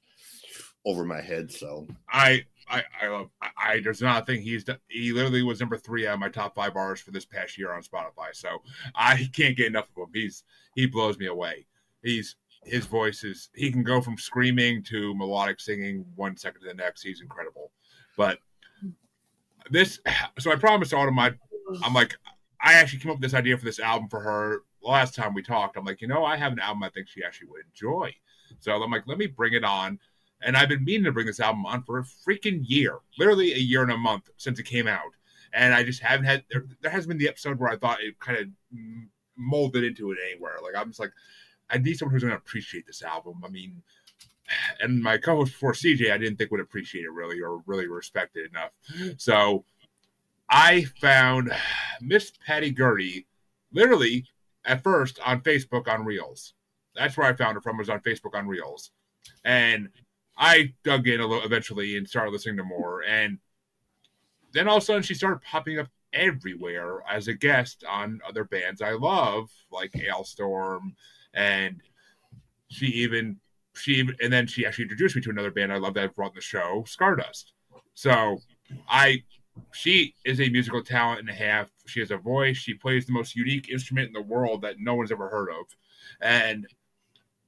over my head. So I love. There's not a thing he's done. He literally was number 3 out of my top 5 artists for this past year on Spotify. So I can't get enough of him. He blows me away. His voice is, he can go from screaming to melodic singing 1 second to the next. He's incredible. But so I promised Autumn, I'm like, I actually came up with this idea for this album for her last time we talked. I'm like, I have an album I think she actually would enjoy. So I'm like, let me bring it on. And I've been meaning to bring this album on for a freaking year, literally a year and a month since it came out. And I just haven't had, there hasn't been the episode where I thought it kind of molded into it anywhere. Like, I'm just like, I need someone who's going to appreciate this album. I mean, and my co-host before, CJ, I didn't think would appreciate it really or really respect it enough. So I found Miss Patty Gurdy literally at first on Facebook on Reels. That's where I found her from, was on Facebook on Reels. And I dug in a little eventually and started listening to more. And then all of a sudden she started popping up everywhere as a guest on other bands I love, like Ailstorm. And and then she actually introduced me to another band I love that I brought in the show, Stardust. So she is a musical talent and a half. She has a voice. She plays the most unique instrument in the world that no one's ever heard of. And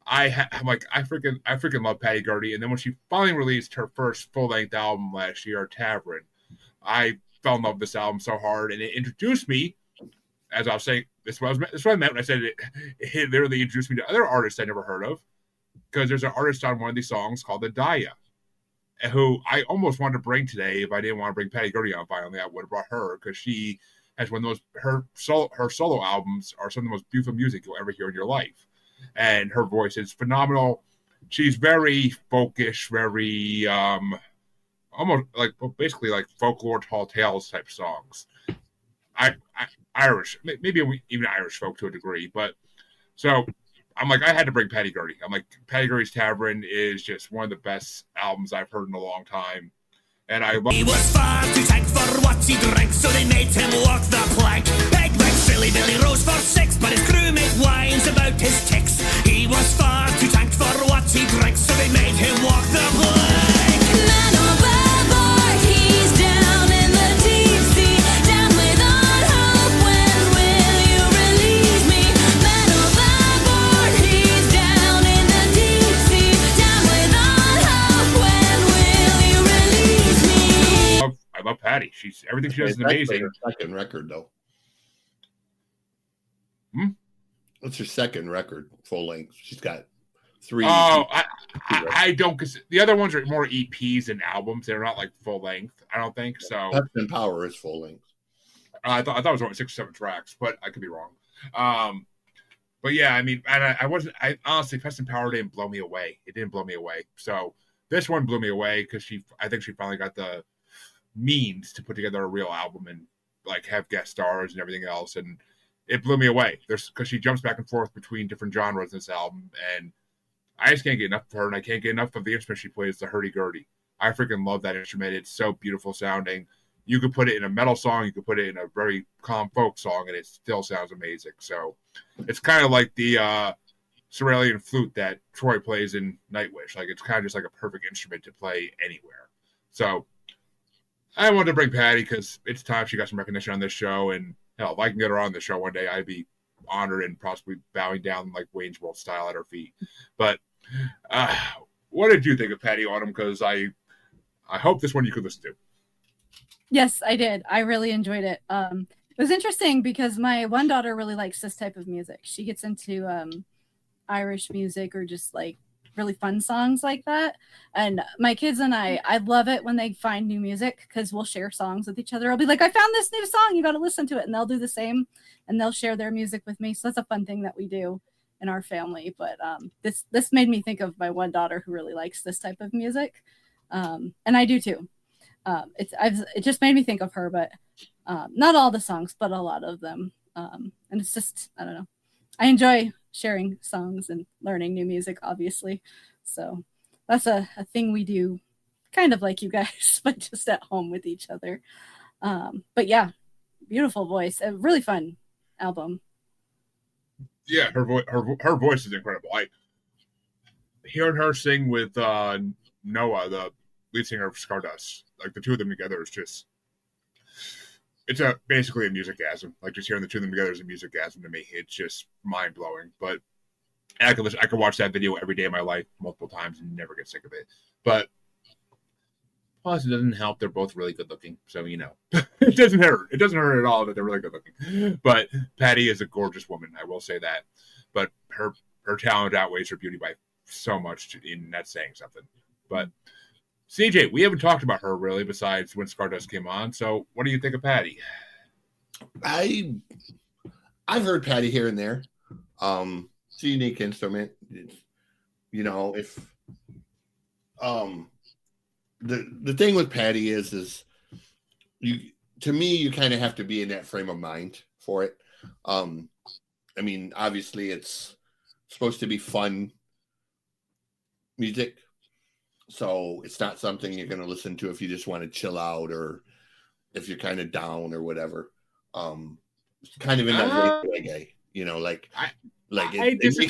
I'm like, I freaking love Patty Gurdy. And then when she finally released her first full-length album last year, Tavern, I fell in love with this album so hard, and it introduced me, as I was saying, this is what I meant when I said it literally introduced me to other artists I never heard of, because there's an artist on one of these songs called Enya, who I almost wanted to bring today. If I didn't want to bring Patty Gurdy on finally, I would have brought her, because she has one of those, her solo albums are some of the most beautiful music you'll ever hear in your life. And her voice is phenomenal. She's very folkish, very almost like basically like folklore, tall tales type songs. Irish, maybe even Irish folk to a degree. But so I'm like, I had to bring Patty Gurdy. I'm like, Patty Gurdy's Tavern is just one of the best albums I've heard in a long time. And I love. He was far too tank for what he drank, so they made him walk the plank. Big Mike Silly Billy rose for 6, but his crewmate whines about his ticks. He was far too tank for what he drank, so they made him walk the plank. Man on board, he's down in the deep sea, down without hope. When will you release me? Man on board, he's down in the deep sea, down without hope. When will you release me? I love Patty. Everything she does is amazing. Her second record, though. What's her second record, full length? She's got 3. Oh, I don't, because the other ones are more EPs and albums. They're not like full length. I don't think so. Pest and Power is full length. I thought it was only 6 or 7 tracks, but I could be wrong. But yeah, I mean, and I honestly, Pest and Power didn't blow me away. It didn't blow me away. So this one blew me away because I think she finally got the means to put together a real album and like have guest stars and everything else, and it blew me away. Because she jumps back and forth between different genres in this album, and I just can't get enough of her, and I can't get enough of the instrument she plays, the hurdy-gurdy. I freaking love that instrument. It's so beautiful sounding. You could put it in a metal song, you could put it in a very calm folk song, and it still sounds amazing. So it's kind of like the Cerulean flute that Troy plays in Nightwish. Like, it's kind of just like a perfect instrument to play anywhere. So I wanted to bring Patty because it's time she got some recognition on this show, and hell, if I can get her on the show one day, I'd be honored and possibly bowing down like Wayne's World style at her feet. But what did you think of Patty Autumn? Because I hope this one you could listen to. Yes, I did. I really enjoyed it. It was interesting because my one daughter really likes this type of music. She gets into Irish music or just like really fun songs like that. And my kids and I love it when they find new music because we'll share songs with each other. I'll be like, I found this new song, you got to listen to it. And they'll do the same and they'll share their music with me. So that's a fun thing that we do in our family. But this made me think of my one daughter who really likes this type of music. And I do too. It just made me think of her, but not all the songs, but a lot of them. And it's just, I don't know. I enjoy sharing songs and learning new music, obviously. So that's a thing we do, kind of like you guys, but just at home with each other. But yeah, beautiful voice, a really fun album. Yeah, her voice is incredible. Hearing her sing with Noah, the lead singer of Stardust, like the two of them together is just, it's basically a musicgasm. Like just hearing the two of them together is a musicgasm to me. It's just mind blowing. But I could watch that video every day of my life multiple times and never get sick of it. But plus, it doesn't help. They're both really good looking, so it doesn't hurt. It doesn't hurt at all that they're really good looking. But Patty is a gorgeous woman. I will say that. But her talent outweighs her beauty by so much, and that's saying something. But CJ, we haven't talked about her really, besides when Stardust came on. So, what do you think of Patty? I've heard Patty here and there. It's a unique instrument. It's, if the thing with Patty is you kind of have to be in that frame of mind for it. I mean, obviously it's supposed to be fun music, so it's not something you're going to listen to if you just want to chill out or if you're kind of down or whatever. It's kind of in that reggae, it makes me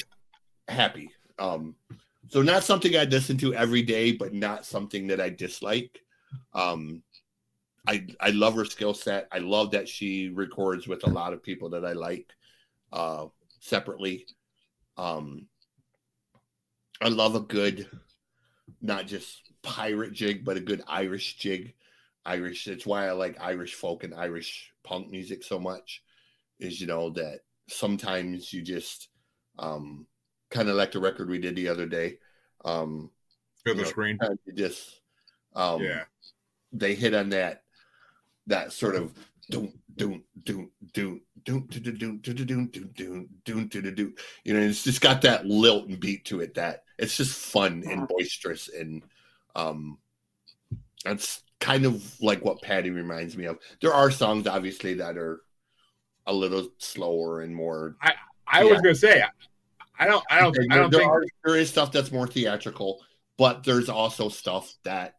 happy. So not something I listen to every day, but not something that I dislike. I love her skill set. I love that she records with a lot of people that I like separately. I love a good, not just pirate jig, but a good Irish jig. It's why I like Irish folk and Irish punk music so much, is that sometimes you just kind of like the record we did the other day. Feel the screen. You just they hit on that sort of it's just got that lilt and beat to it that it's just fun and boisterous, and that's kind of like what Patty reminds me of. There are songs obviously that are a little slower and more. I was gonna say I don't think there is stuff that's more theatrical, but there's also stuff that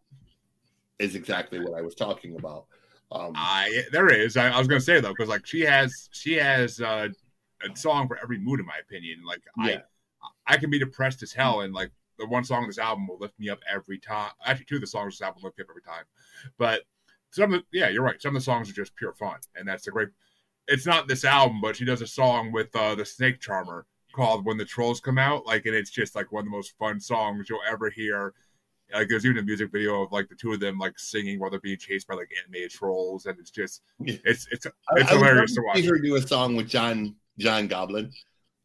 is exactly what I was talking about. There is. I was gonna say though, because like she has a song for every mood, in my opinion. Like I can be depressed as hell, and like the one song on this album will lift me up every time. Actually, two of the songs on this album lift me up every time. But you're right. Some of the songs are just pure fun, and that's the great. It's not this album, but she does a song with the Snake Charmer called "When the Trolls Come Out." Like, and it's just like one of the most fun songs you'll ever hear. Like, there's even a music video of like the two of them like singing while they're being chased by like animated trolls, and it's just it's hilarious to watch. I her do a song with John Goblin,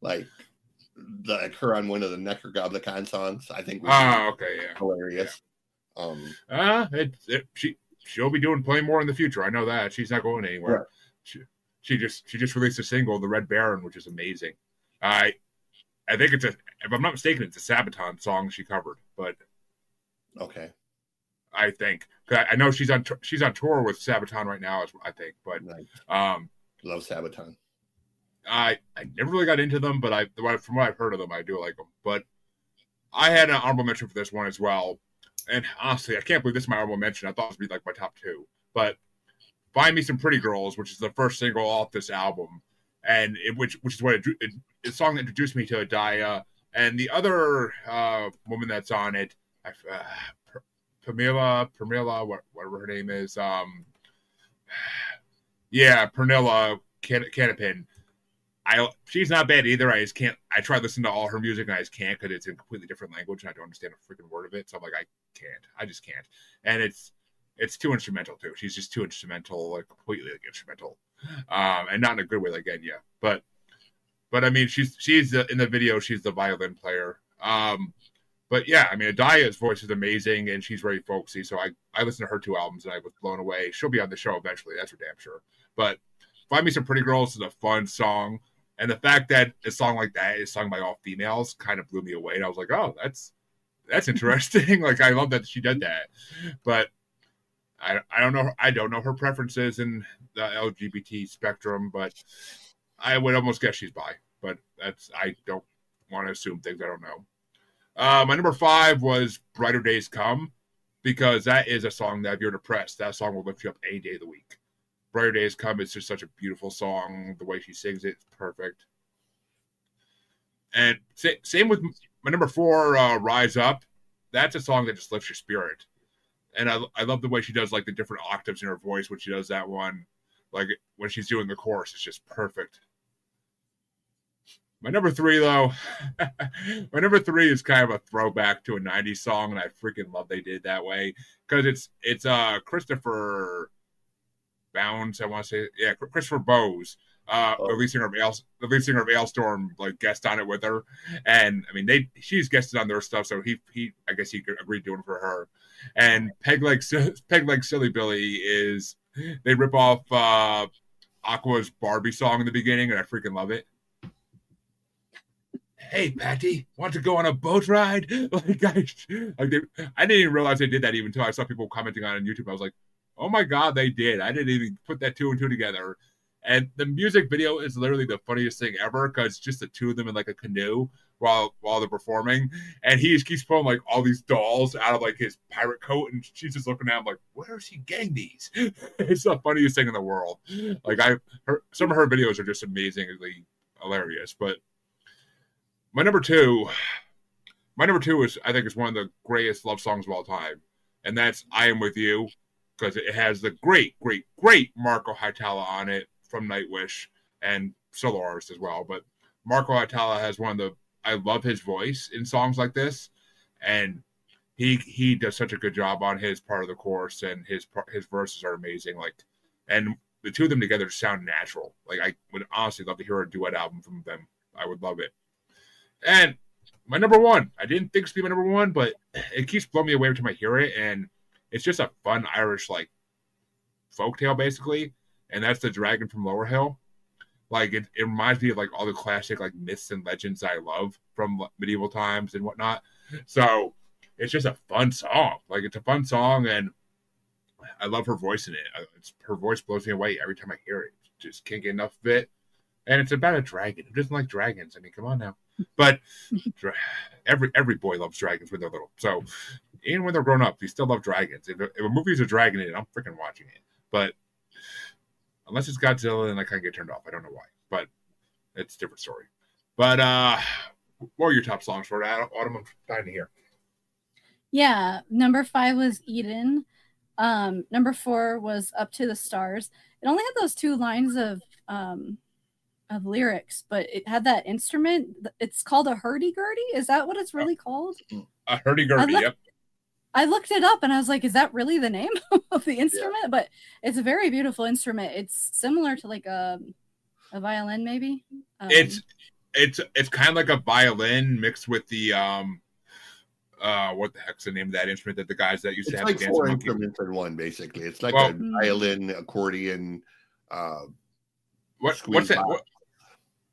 like her on one of the Necker Goblicon songs. I think. Hilarious. Yeah. She'll be playing more in the future. I know that she's not going anywhere. Right. She just released a single, "The Red Baron," which is amazing. I think if I'm not mistaken, it's a Sabaton song she covered, but. Okay. I think I know she's on tour with Sabaton right now. I think, but love Sabaton. I never really got into them, but from what I've heard of them, I do like them. But I had an honorable mention for this one as well, and honestly, I can't believe this is my honorable mention. I thought it would be like my top two, but "Find Me Some Pretty Girls," which is the first single off this album, and which is what it's a song that introduced me to Adaya, and the other woman that's on it. Pernilla, whatever her name is. Pernilla Canapin. She's not bad either. I just can't. I tried listening to all her music and I just can't because it's in a completely different language and I don't understand a freaking word of it. So I'm like, I can't. I just can't. And it's too instrumental too. She's just too instrumental, like completely like instrumental, and not in a good way like Enya. But I mean, she's in the video. She's the violin player. But yeah, I mean, Adaya's voice is amazing, and she's very folksy. So I listened to her two albums, and I was blown away. She'll be on the show eventually, that's for damn sure. But "Find Me Some Pretty Girls" is a fun song, and the fact that a song like that is sung by all females kind of blew me away. And I was like, oh, that's interesting. Like, I love that she did that. But I don't know. I don't know her preferences in the LGBT spectrum, but I would almost guess she's bi. But I don't want to assume things I don't know. My number 5 was Brighter Days Come, because that is a song that if you're depressed, that song will lift you up any day of the week. Brighter Days Come is just such a beautiful song. The way she sings it, it's perfect. And same with my number 4, Rise Up. That's a song that just lifts your spirit. And I love the way she does like the different octaves in her voice when she does that one. Like when she's doing the chorus, it's just perfect. My number 3, though, my number 3 is kind of a throwback to a 90s song, and I freaking love they did that way. Because it's Christopher Bounds, I want to say. Yeah, Christopher Bowes. The lead singer of Ailstorm, like guest on it with her, and I mean she's guested on their stuff, so he I guess he agreed doing it for her. And Peg Leg Silly Billy is they rip off Aqua's Barbie song in the beginning, and I freaking love it. Hey Patty, want to go on a boat ride? I didn't even realize they did that even until I saw people commenting on it on YouTube. I was like, oh my god, they did. I didn't even put that 2 and 2 together. And the music video is literally the funniest thing ever because it's just the two of them in like a canoe while they're performing. And he just keeps pulling like all these dolls out of like his pirate coat. And she's just looking at him like, where is he getting these? It's the funniest thing in the world. Like some of her videos are just amazingly hilarious. But my number two is, I think, is one of the greatest love songs of all time. And that's I Am With You, because it has the great Marco Hietala on it from Nightwish and solo artists as well. But Marco Hietala has I love his voice in songs like this, and he does such a good job on his part of the chorus, and his verses are amazing. Like, and the two of them together sound natural. Like, I would honestly love to hear a duet album from them. I would love it. And my number 1, I didn't think it would be my number 1, but it keeps blowing me away every time I hear it, and it's just a fun Irish like folktale basically. And that's The Dragon from Lower Hill. Like, it reminds me of, like, all the classic, like, myths and legends I love from medieval times and whatnot. So, it's just a fun song. Like, it's a fun song, and I love her voice in it. Her voice blows me away every time I hear it. Just can't get enough of it. And it's about a dragon. Who doesn't like dragons? I mean, come on now. But every boy loves dragons when they're little. So, even when they're grown up, they still love dragons. If a movie's a dragon in it, I'm freaking watching it. But unless it's Godzilla, then I kind of get turned off. I don't know why, but it's a different story. But what are your top songs for that? Autumn, I'm dying to hear. Yeah, number 5 was Eden. Number 4 was Up to the Stars. It only had those 2 lines of lyrics, but it had that instrument. It's called a hurdy-gurdy. Is that what it's really called? A hurdy-gurdy, yep. I looked it up and I was like, is that really the name of the instrument? Yeah. But it's a very beautiful instrument. It's similar to like a violin, maybe. It's kind of like a violin mixed with the what the heck's the name of that instrument that the guys that used to have like the 4 instruments in one, basically. It's like a violin, accordion. What's that?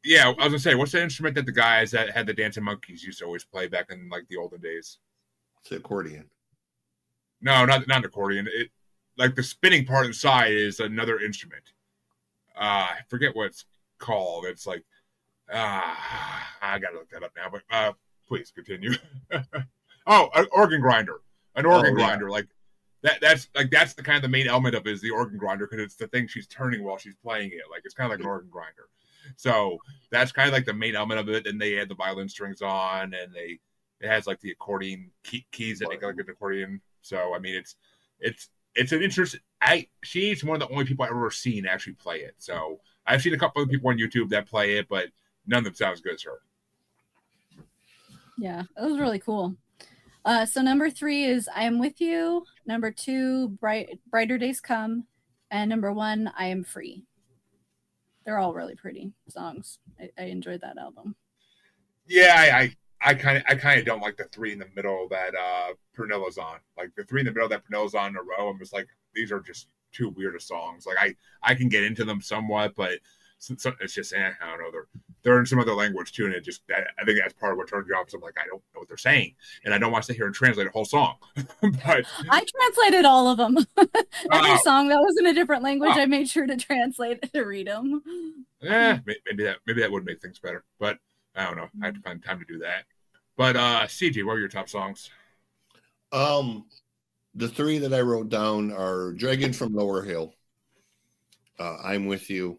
Yeah, I was gonna say, what's the instrument that the guys that had the Dancing Monkeys used to always play back in like the olden days? It's the accordion. No, not an accordion. It like the spinning part inside is another instrument. I forget what it's called. It's like I gotta look that up now. But please continue. An organ grinder. An organ grinder. Like that's the kind of the main element of it is the organ grinder, because it's the thing she's turning while she's playing it. Like, it's kind of like an organ grinder. So that's kind of like the main element of it. And they add the violin strings on, and it has like the accordion keys that make like an accordion. So I mean, it's an interest. She's one of the only people I've ever seen actually play it. So I've seen a couple of people on YouTube that play it, but none of them sound as good as her. Yeah, it was really cool. So number 3 is I Am With You. Number 2, Brighter Days Come. And number 1, I Am Free. They're all really pretty songs. I enjoyed that album. Yeah, I kind of don't like the 3 in the middle that Pernilla's on. Like the 3 in the middle that Pernilla's on in a row, I'm just like, these are just too weird of songs. Like I can get into them somewhat, but it's just I don't know. They're in some other language too, and I think that's part of what turns me off. So I'm like, I don't know what they're saying, and I don't want to sit here and translate a whole song. But I translated all of them. Every song that was in a different language, I made sure to translate to read them. Yeah, maybe that would make things better, but I don't know. I have to find time to do that. But CJ, what are your top songs? The three that I wrote down are Dragon from Lower Hill, I'm With You,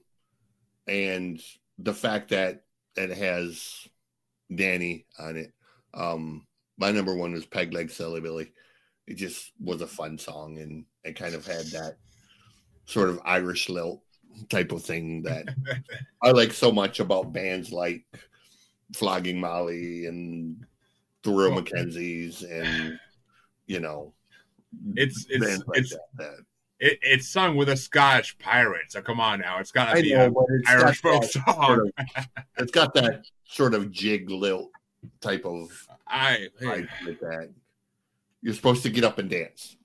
and the fact that it has Danny on it. My number one was Peg Leg Silly Billy. It just was a fun song, and it kind of had that sort of Irish lilt type of thing that I like so much about bands like Flogging Molly and the Real Mackenzies, and it's like it's sung with a Scottish pirate, so come on now, it's got to be an an Irish folk song. It's got that sort of jig lilt type of I with that. You're supposed to get up and dance,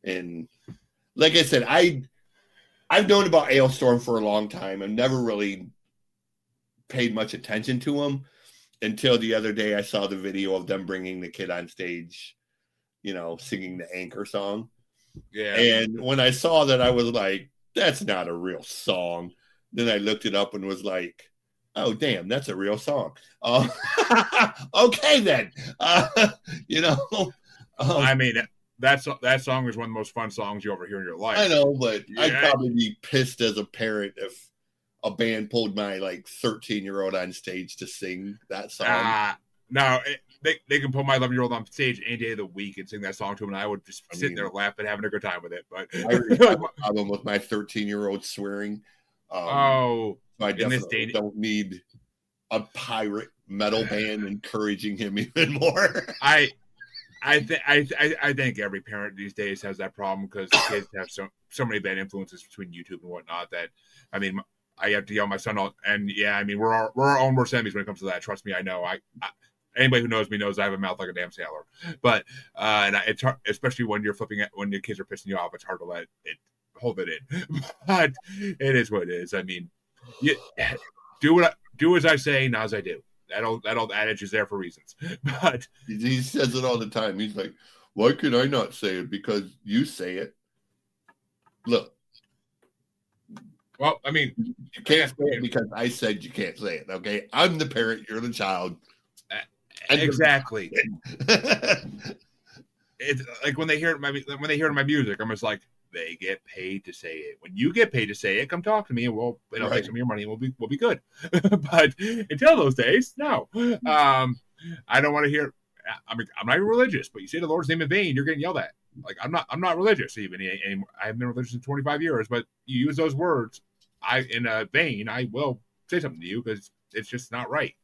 and like I said, I've known about Ailstorm for a long time. I've never really paid much attention to them until the other day I saw the video of them bringing the kid on stage, singing the Anchor song. Yeah. And when I saw that, I was like, that's not a real song. Then I looked it up and was like, oh, damn, that's a real song. Okay, then. I mean, that song is one of the most fun songs you ever hear in your life. I know, but I'd probably be pissed as a parent if a band pulled my 13-year-old on stage to sing that song. No, they can put my 11-year-old on stage any day of the week and sing that song to him, and I would just sit there laughing, having a good time with it. But I really have a problem with my 13-year-old swearing. I definitely don't need a pirate metal band encouraging him even more. I think every parent these days has that problem because the kids have so many bad influences between YouTube and whatnot that, I mean, I have to yell at my son we're our own worst enemies when it comes to that. Trust me, I know. I anybody who knows me knows I have a mouth like a damn sailor. But it's hard, especially when you're flipping it, when your kids are pissing you off. It's hard to let it hold it in. But it is what it is. I mean, do as I say, not as I do. That old adage is there for reasons. But he says it all the time. He's like, "Why could I not say it? Because you say it." Look. Well, I mean, you can't say it because I said you can't say it. Okay, I'm the parent. You're the child. Exactly. It's like when they hear my music, I'm just like, they get paid to say it. When you get paid to say it, come talk to me, and we'll take some of your money, and we'll be good. But until those days, no. I don't want to hear. I mean, I'm not even religious, but you say the Lord's name in vain, you're getting yelled at. Like I'm not religious even anymore. I haven't been religious in 25 years, but you use those words, in a vain, I will say something to you because it's just not right.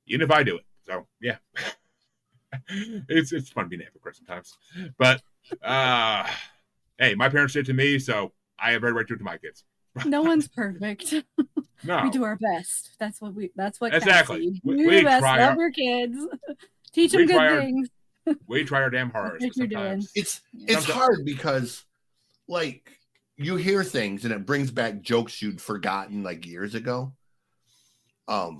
Even if I do it. So yeah. it's fun being a hypocrite sometimes. But hey, my parents did it to me, so I have every right to do it to my kids. No one's perfect. No. We do our best. That's what exactly. Do your best. Love your kids. Teach them good things. We try our damn hardest. It's hard because you hear things and it brings back jokes you'd forgotten years ago. I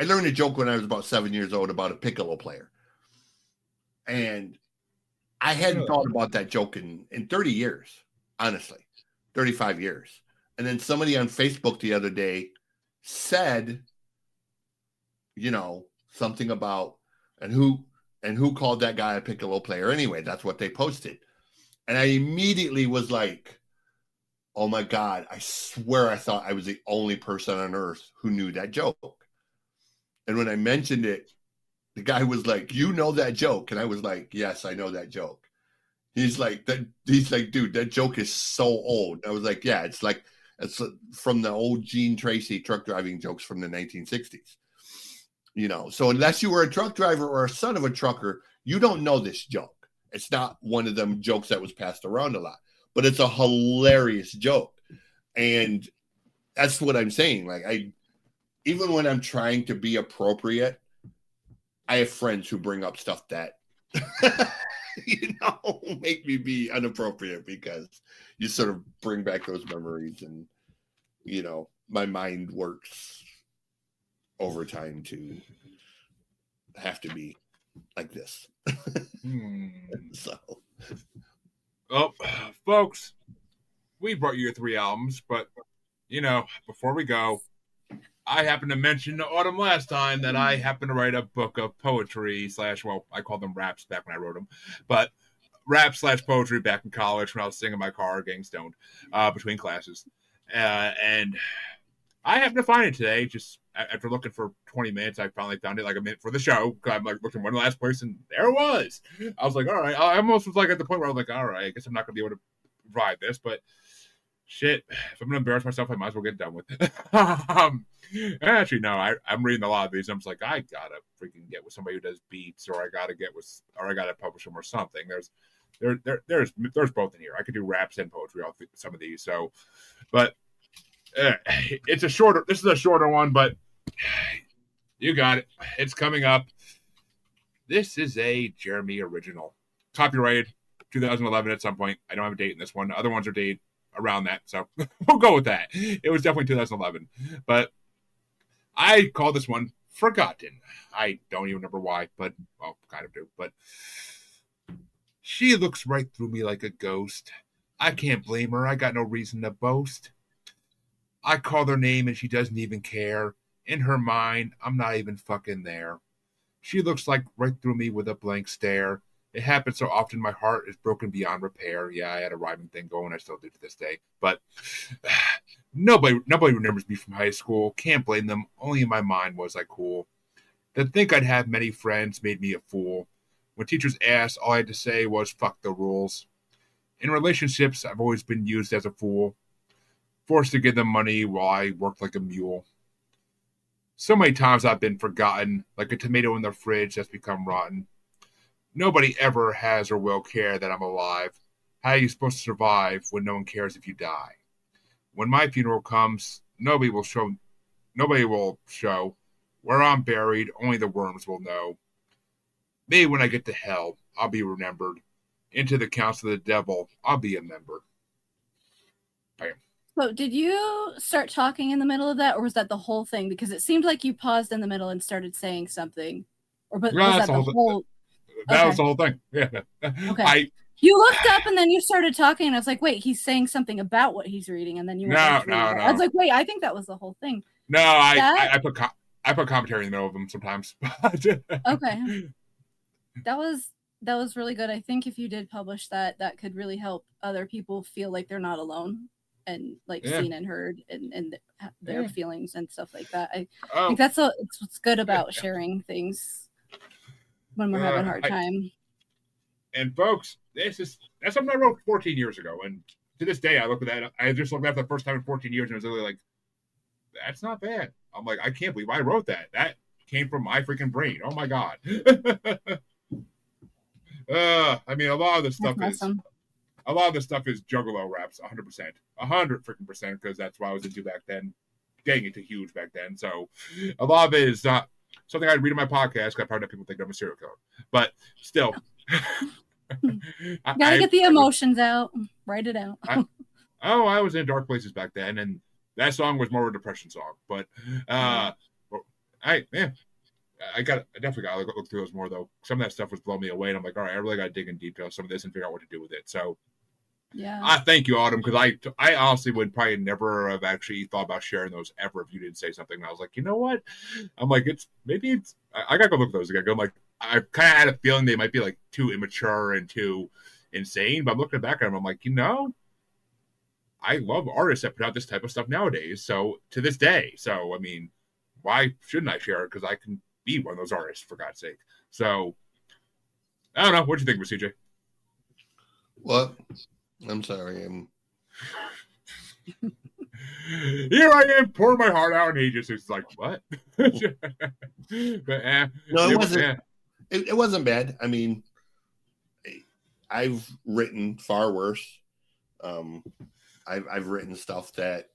learned a joke when I was about 7 years old about a piccolo player. And I hadn't thought about that joke in 30 years, honestly, 35 years. And then somebody on Facebook the other day said, something about, and who called that guy a piccolo player anyway? That's what they posted. And I immediately was like, oh my God, I swear I thought I was the only person on earth who knew that joke. And when I mentioned it, the guy was like, you know that joke? And I was like, yes, I know that joke. He's like, dude, that joke is so old. And I was like, yeah, it's from the old Gene Tracy truck driving jokes from the 1960s. So unless you were a truck driver or a son of a trucker, you don't know this joke. It's not one of them jokes that was passed around a lot, but it's a hilarious joke. And that's what I'm saying. Even when I'm trying to be appropriate, I have friends who bring up stuff that, make me be inappropriate because you sort of bring back those memories and, my mind works overtime to have to be like this. So, well, folks, we brought you your 3 albums, but before we go, I happened to mention to Autumn last time that I happened to write a book of poetry I called them raps back when I wrote them, but rap/poetry back in college when I was singing in my car, getting stoned between classes. And I happened to find it today. Just after looking for 20 minutes, I finally found it like a minute for the show. I'm like looking one last place, and there it was. I was like, all right. I almost was like at the point where I was like, all right, I guess I'm not gonna be able to provide this, but shit, if I'm gonna embarrass myself, I might as well get done with it. Actually, no, I'm reading a lot of these. I'm just like, I gotta freaking get with somebody who does beats, or I gotta publish them or something. There's both in here. I could do raps and poetry on some of these. So, but this is a shorter one, but you got it. It's coming up. This is a Jeremy original, copyrighted 2011 at some point. I don't have a date in this one. The other ones are dated around that, so we'll go with that. It was definitely 2011, but I call this one Forgotten. I don't even remember why, but well, kind of do. But she looks right through me like a ghost. I can't blame her. I got no reason to boast. I call her name and she doesn't even care. In her mind, I'm not even fucking there. She looks like right through me with a blank stare. It happens so often my heart is broken beyond repair. Yeah, I had a rhyming thing going. I still do to this day. But nobody remembers me from high school. Can't blame them. Only in my mind was I cool. To think I'd have many friends made me a fool. When teachers asked, all I had to say was fuck the rules. In relationships, I've always been used as a fool. Forced to give them money while I worked like a mule. So many times I've been forgotten, like a tomato in the fridge that's become rotten. Nobody ever has or will care that I'm alive. How are you supposed to survive when no one cares if you die? When my funeral comes, nobody will show where I'm buried. Only the worms will know. Maybe when I get to hell, I'll be remembered. Into the council of the devil, I'll be a member. Bam. So did you start talking in the middle of that, or was that the whole thing? Because it seemed like you paused in the middle and started saying something. Was that the whole... That was the whole thing. Yeah. Okay. You looked up and then you started talking, and I was like, wait, he's saying something about what he's reading, and then you went no. I was like, wait, I think that was the whole thing. No, I put commentary in the middle of them sometimes. Okay. That was really good. I think if you did publish that could really help other people feel like they're not alone and seen and heard and their feelings and stuff like that. I think it's what's good about sharing things when we're having a hard time. And folks, that's something I wrote 14 years ago. And to this day, I look at that. I just looked at that the first time in 14 years, and I was really like, that's not bad. I'm like, I can't believe I wrote that. That came from my freaking brain. Oh my God. I mean, a lot of this stuff is Juggalo raps, 100%, 100% because that's what I was into back then, getting into huge back then. So a lot of it is not something I'd read in my podcast. I've heard that people think I'm a serial killer, but still. Gotta get the emotions out, write it out. I was in dark places back then, and that song was more of a depression song. But I definitely got to look through those more though. Some of that stuff was blowing me away, and I'm like, all right, I really got to dig in detail some of this and figure out what to do with it. So yeah, I thank you, Autumn, because I honestly would probably never have actually thought about sharing those ever if you didn't say something. And I was like, you know what? I'm like, I gotta go look at those again. I'm like, I kind of had a feeling they might be like too immature and too insane, but I'm looking back at them, I'm like, I love artists that put out this type of stuff nowadays. So to this day, I mean, why shouldn't I share it? Because I can be one of those artists, for God's sake. So I don't know. What do you think, CJ? What? I'm sorry. Here I am pouring my heart out, and he just is like, "What?" But no, it wasn't. Yeah. It wasn't bad. I mean, I've written far worse. I've written stuff that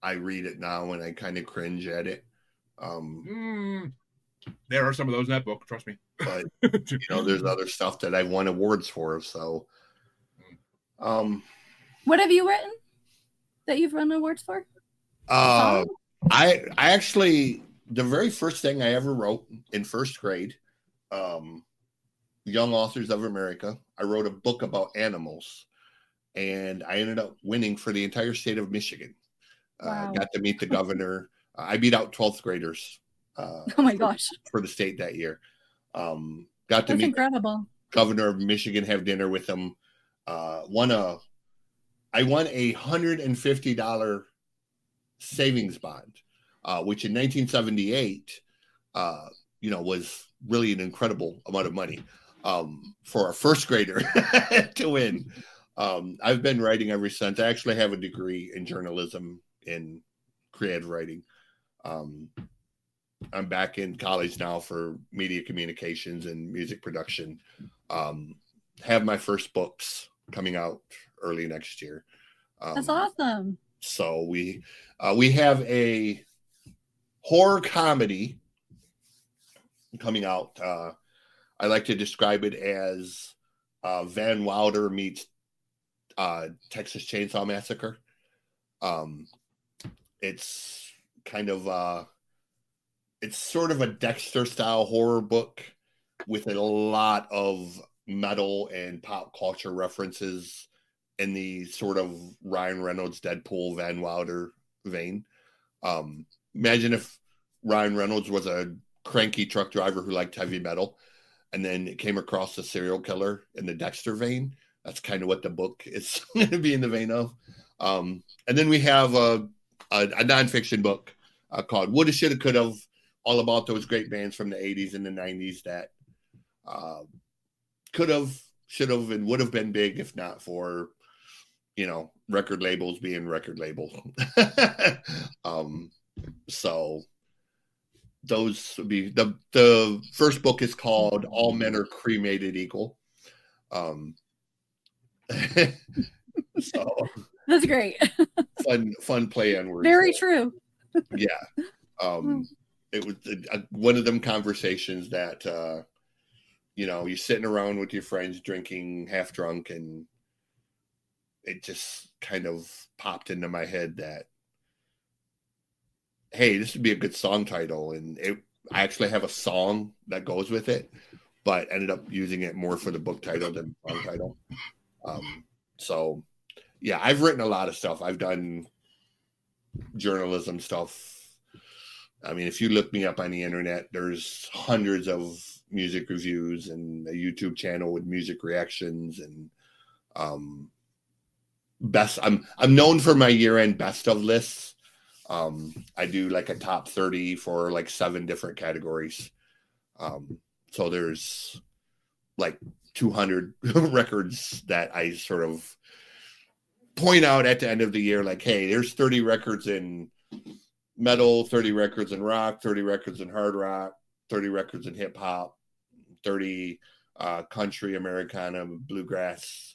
I read it now and I kind of cringe at it. There are some of those in that book, trust me. But there's other stuff that I won awards for. So, what have you written that you've won awards for? I actually, the very first thing I ever wrote in first grade, Young Authors of America, I wrote a book about animals, and I ended up winning for the entire state of Michigan. Wow. Got to meet the governor. I beat out 12th graders. Oh my gosh. For the state that year. Got to That's meet incredible. the governor of Michigan, have dinner with him. I won a $150 savings bond, which in 1978, was really an incredible amount of money for a first grader to win. I've been writing ever since. I actually have a degree in journalism in creative writing. I'm back in college now for media communications and music production. Have my first books coming out early next year. That's awesome. So we have a horror comedy coming out. I like to describe it as Van Wilder meets Texas Chainsaw Massacre. It's kind of it's sort of a Dexter style horror book with a lot of metal and pop culture references in the sort of Ryan Reynolds, Deadpool, Van Wilder vein. Imagine if Ryan Reynolds was a cranky truck driver who liked heavy metal and then came across a serial killer in the Dexter vein. That's kind of what the book is going to be in the vein of. And then we have a nonfiction book called Woulda, Shoulda, Coulda, all about those great bands from the 80s and the 90s that could have, should have, and would have been big if not for, record labels being record labels. So those would be the first book is called All Men Are Cremated Equal. So That's great. fun play on words. Very there. true. Yeah. It was one of them conversations that, you're sitting around with your friends drinking half drunk, and it just kind of popped into my head that, hey, this would be a good song title. And I actually have a song that goes with it, but ended up using it more for the book title than the song title. So yeah, I've written a lot of stuff. I've done journalism stuff. I mean, if you look me up on the internet, there's hundreds of music reviews and a YouTube channel with music reactions and best. I'm known for my year-end best of lists. I do like a top 30 for like 7 different categories. So there's like 200 records that I sort of point out at the end of the year, like, hey, there's 30 records in metal, 30 records in rock, 30 records in hard rock, 30 records in hip hop, 30 country, Americana, bluegrass.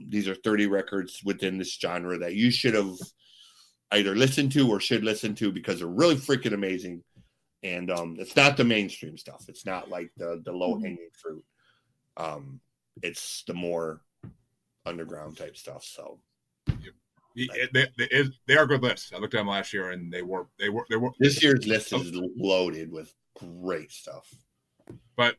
These are 30 records within this genre that you should have either listened to or should listen to because they're really freaking amazing. And it's not the mainstream stuff. It's not like the low-hanging fruit. It's the more underground type stuff. So they are good lists. I looked at them last year, and they were. This year's list is loaded with great stuff. But,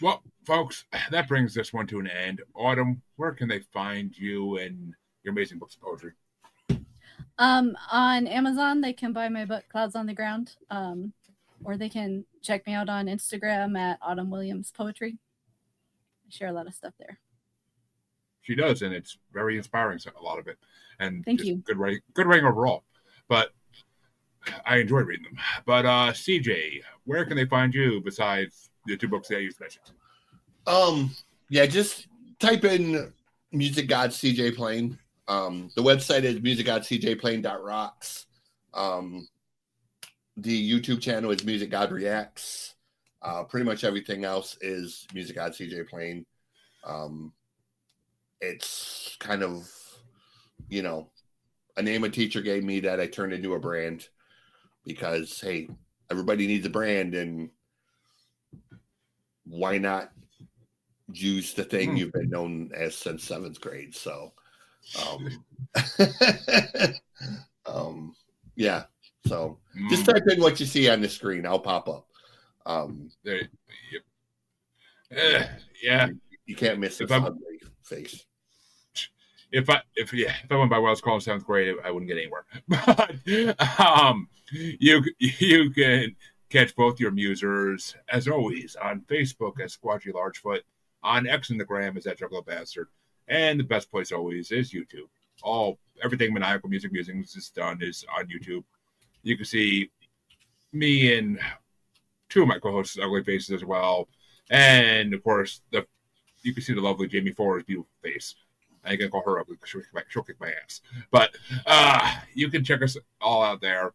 well, folks, that brings this one to an end. Autumn, where can they find you and your amazing books of poetry? On Amazon, they can buy my book Clouds on the Ground, or they can check me out on Instagram at Autumn Williams Poetry. I share a lot of stuff there. She does, and it's very inspiring, so a lot of it. And Thank you. Good writing overall. But I enjoy reading them. But CJ, where can they find you besides the 2 books that you mentioned? Yeah, just type in Music God CJ Plain. The website is musicgodcjplain.rocks. The YouTube channel is Music God Reacts. Pretty much everything else is Music God CJ Plain. It's kind of, a name a teacher gave me that I turned into a brand because, hey, everybody needs a brand, and why not use the thing you've been known as since 7th grade? So, yeah. So just type in what you see on the screen. I'll pop up. Yeah. You can't miss his ugly face. if I went by what I was calling seventh grade, I wouldn't get anywhere. But you can catch both your musers as always on Facebook as Squadgy Largefoot, on X and the Gram is that Juggalo Bastard, and the best place always is YouTube. Everything Maniacal Music Musings is done is on YouTube. You can see me and two of my co-hosts' ugly faces as well, and of course you can see the lovely Jamie Forrest's beautiful face. I ain't gonna call her ugly because she'll kick my ass. But you can check us all out there.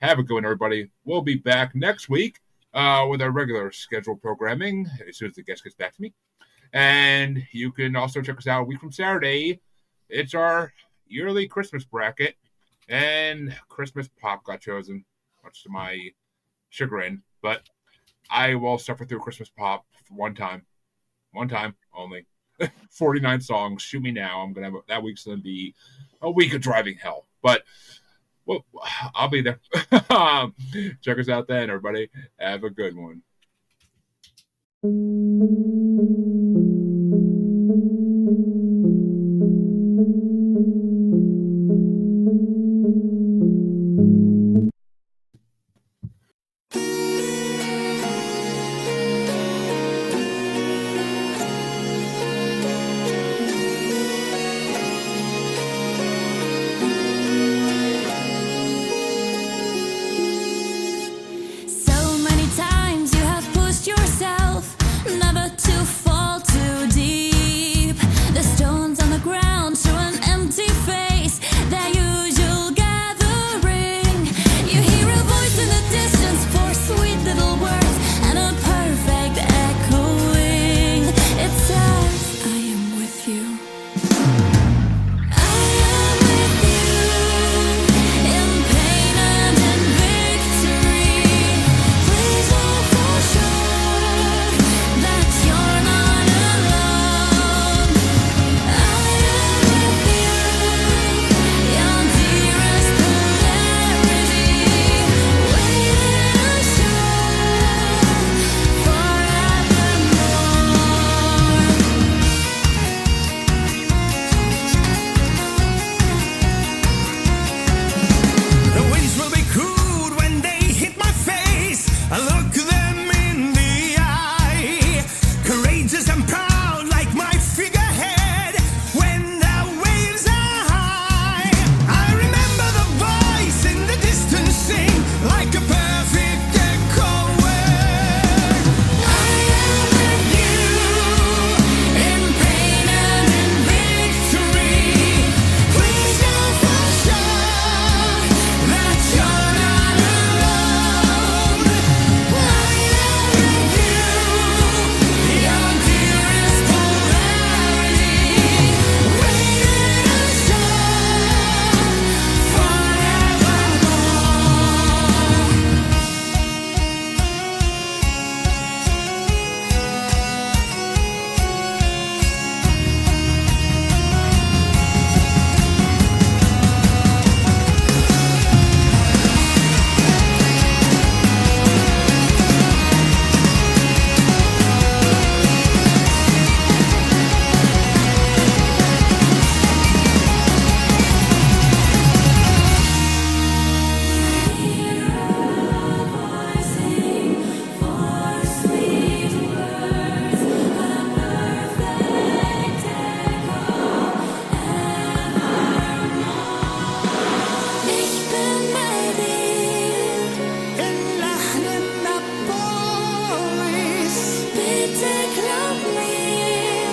Have a good one, everybody. We'll be back next week with our regular scheduled programming as soon as the guest gets back to me. And you can also check us out a week from Saturday. It's our yearly Christmas bracket, and Christmas pop got chosen, much to my chagrin. But I will suffer through Christmas pop one time only. 49 songs. Shoot me now. I'm gonna have that week's gonna be a week of driving hell. But well, I'll be there. Check us out then, everybody. Have a good one. So many times you have pushed yourself, never to fall too deep. The stones on the ground show an empty face, their usual gathering. You hear a voice in the distance, four sweet little words, and a perfect echoing. It says, I am with you. I am with you in pain and in victory. Please know for sure that you're not alone. I am with you, your dearest polarity, waiting to show forevermore. The winds will be crude when they hit my face. I look them in the eye. Courageous and proud like my figurehead when the waves are high. I remember the voice in the distance sing like a perfect echo word. I am with you in pain and in victory. Please know for sure that you're not alone. I am with you, your dearest polarity, waiting to show forevermore. Ich bin bei dir in lachender Boris. Bitte glaub mir,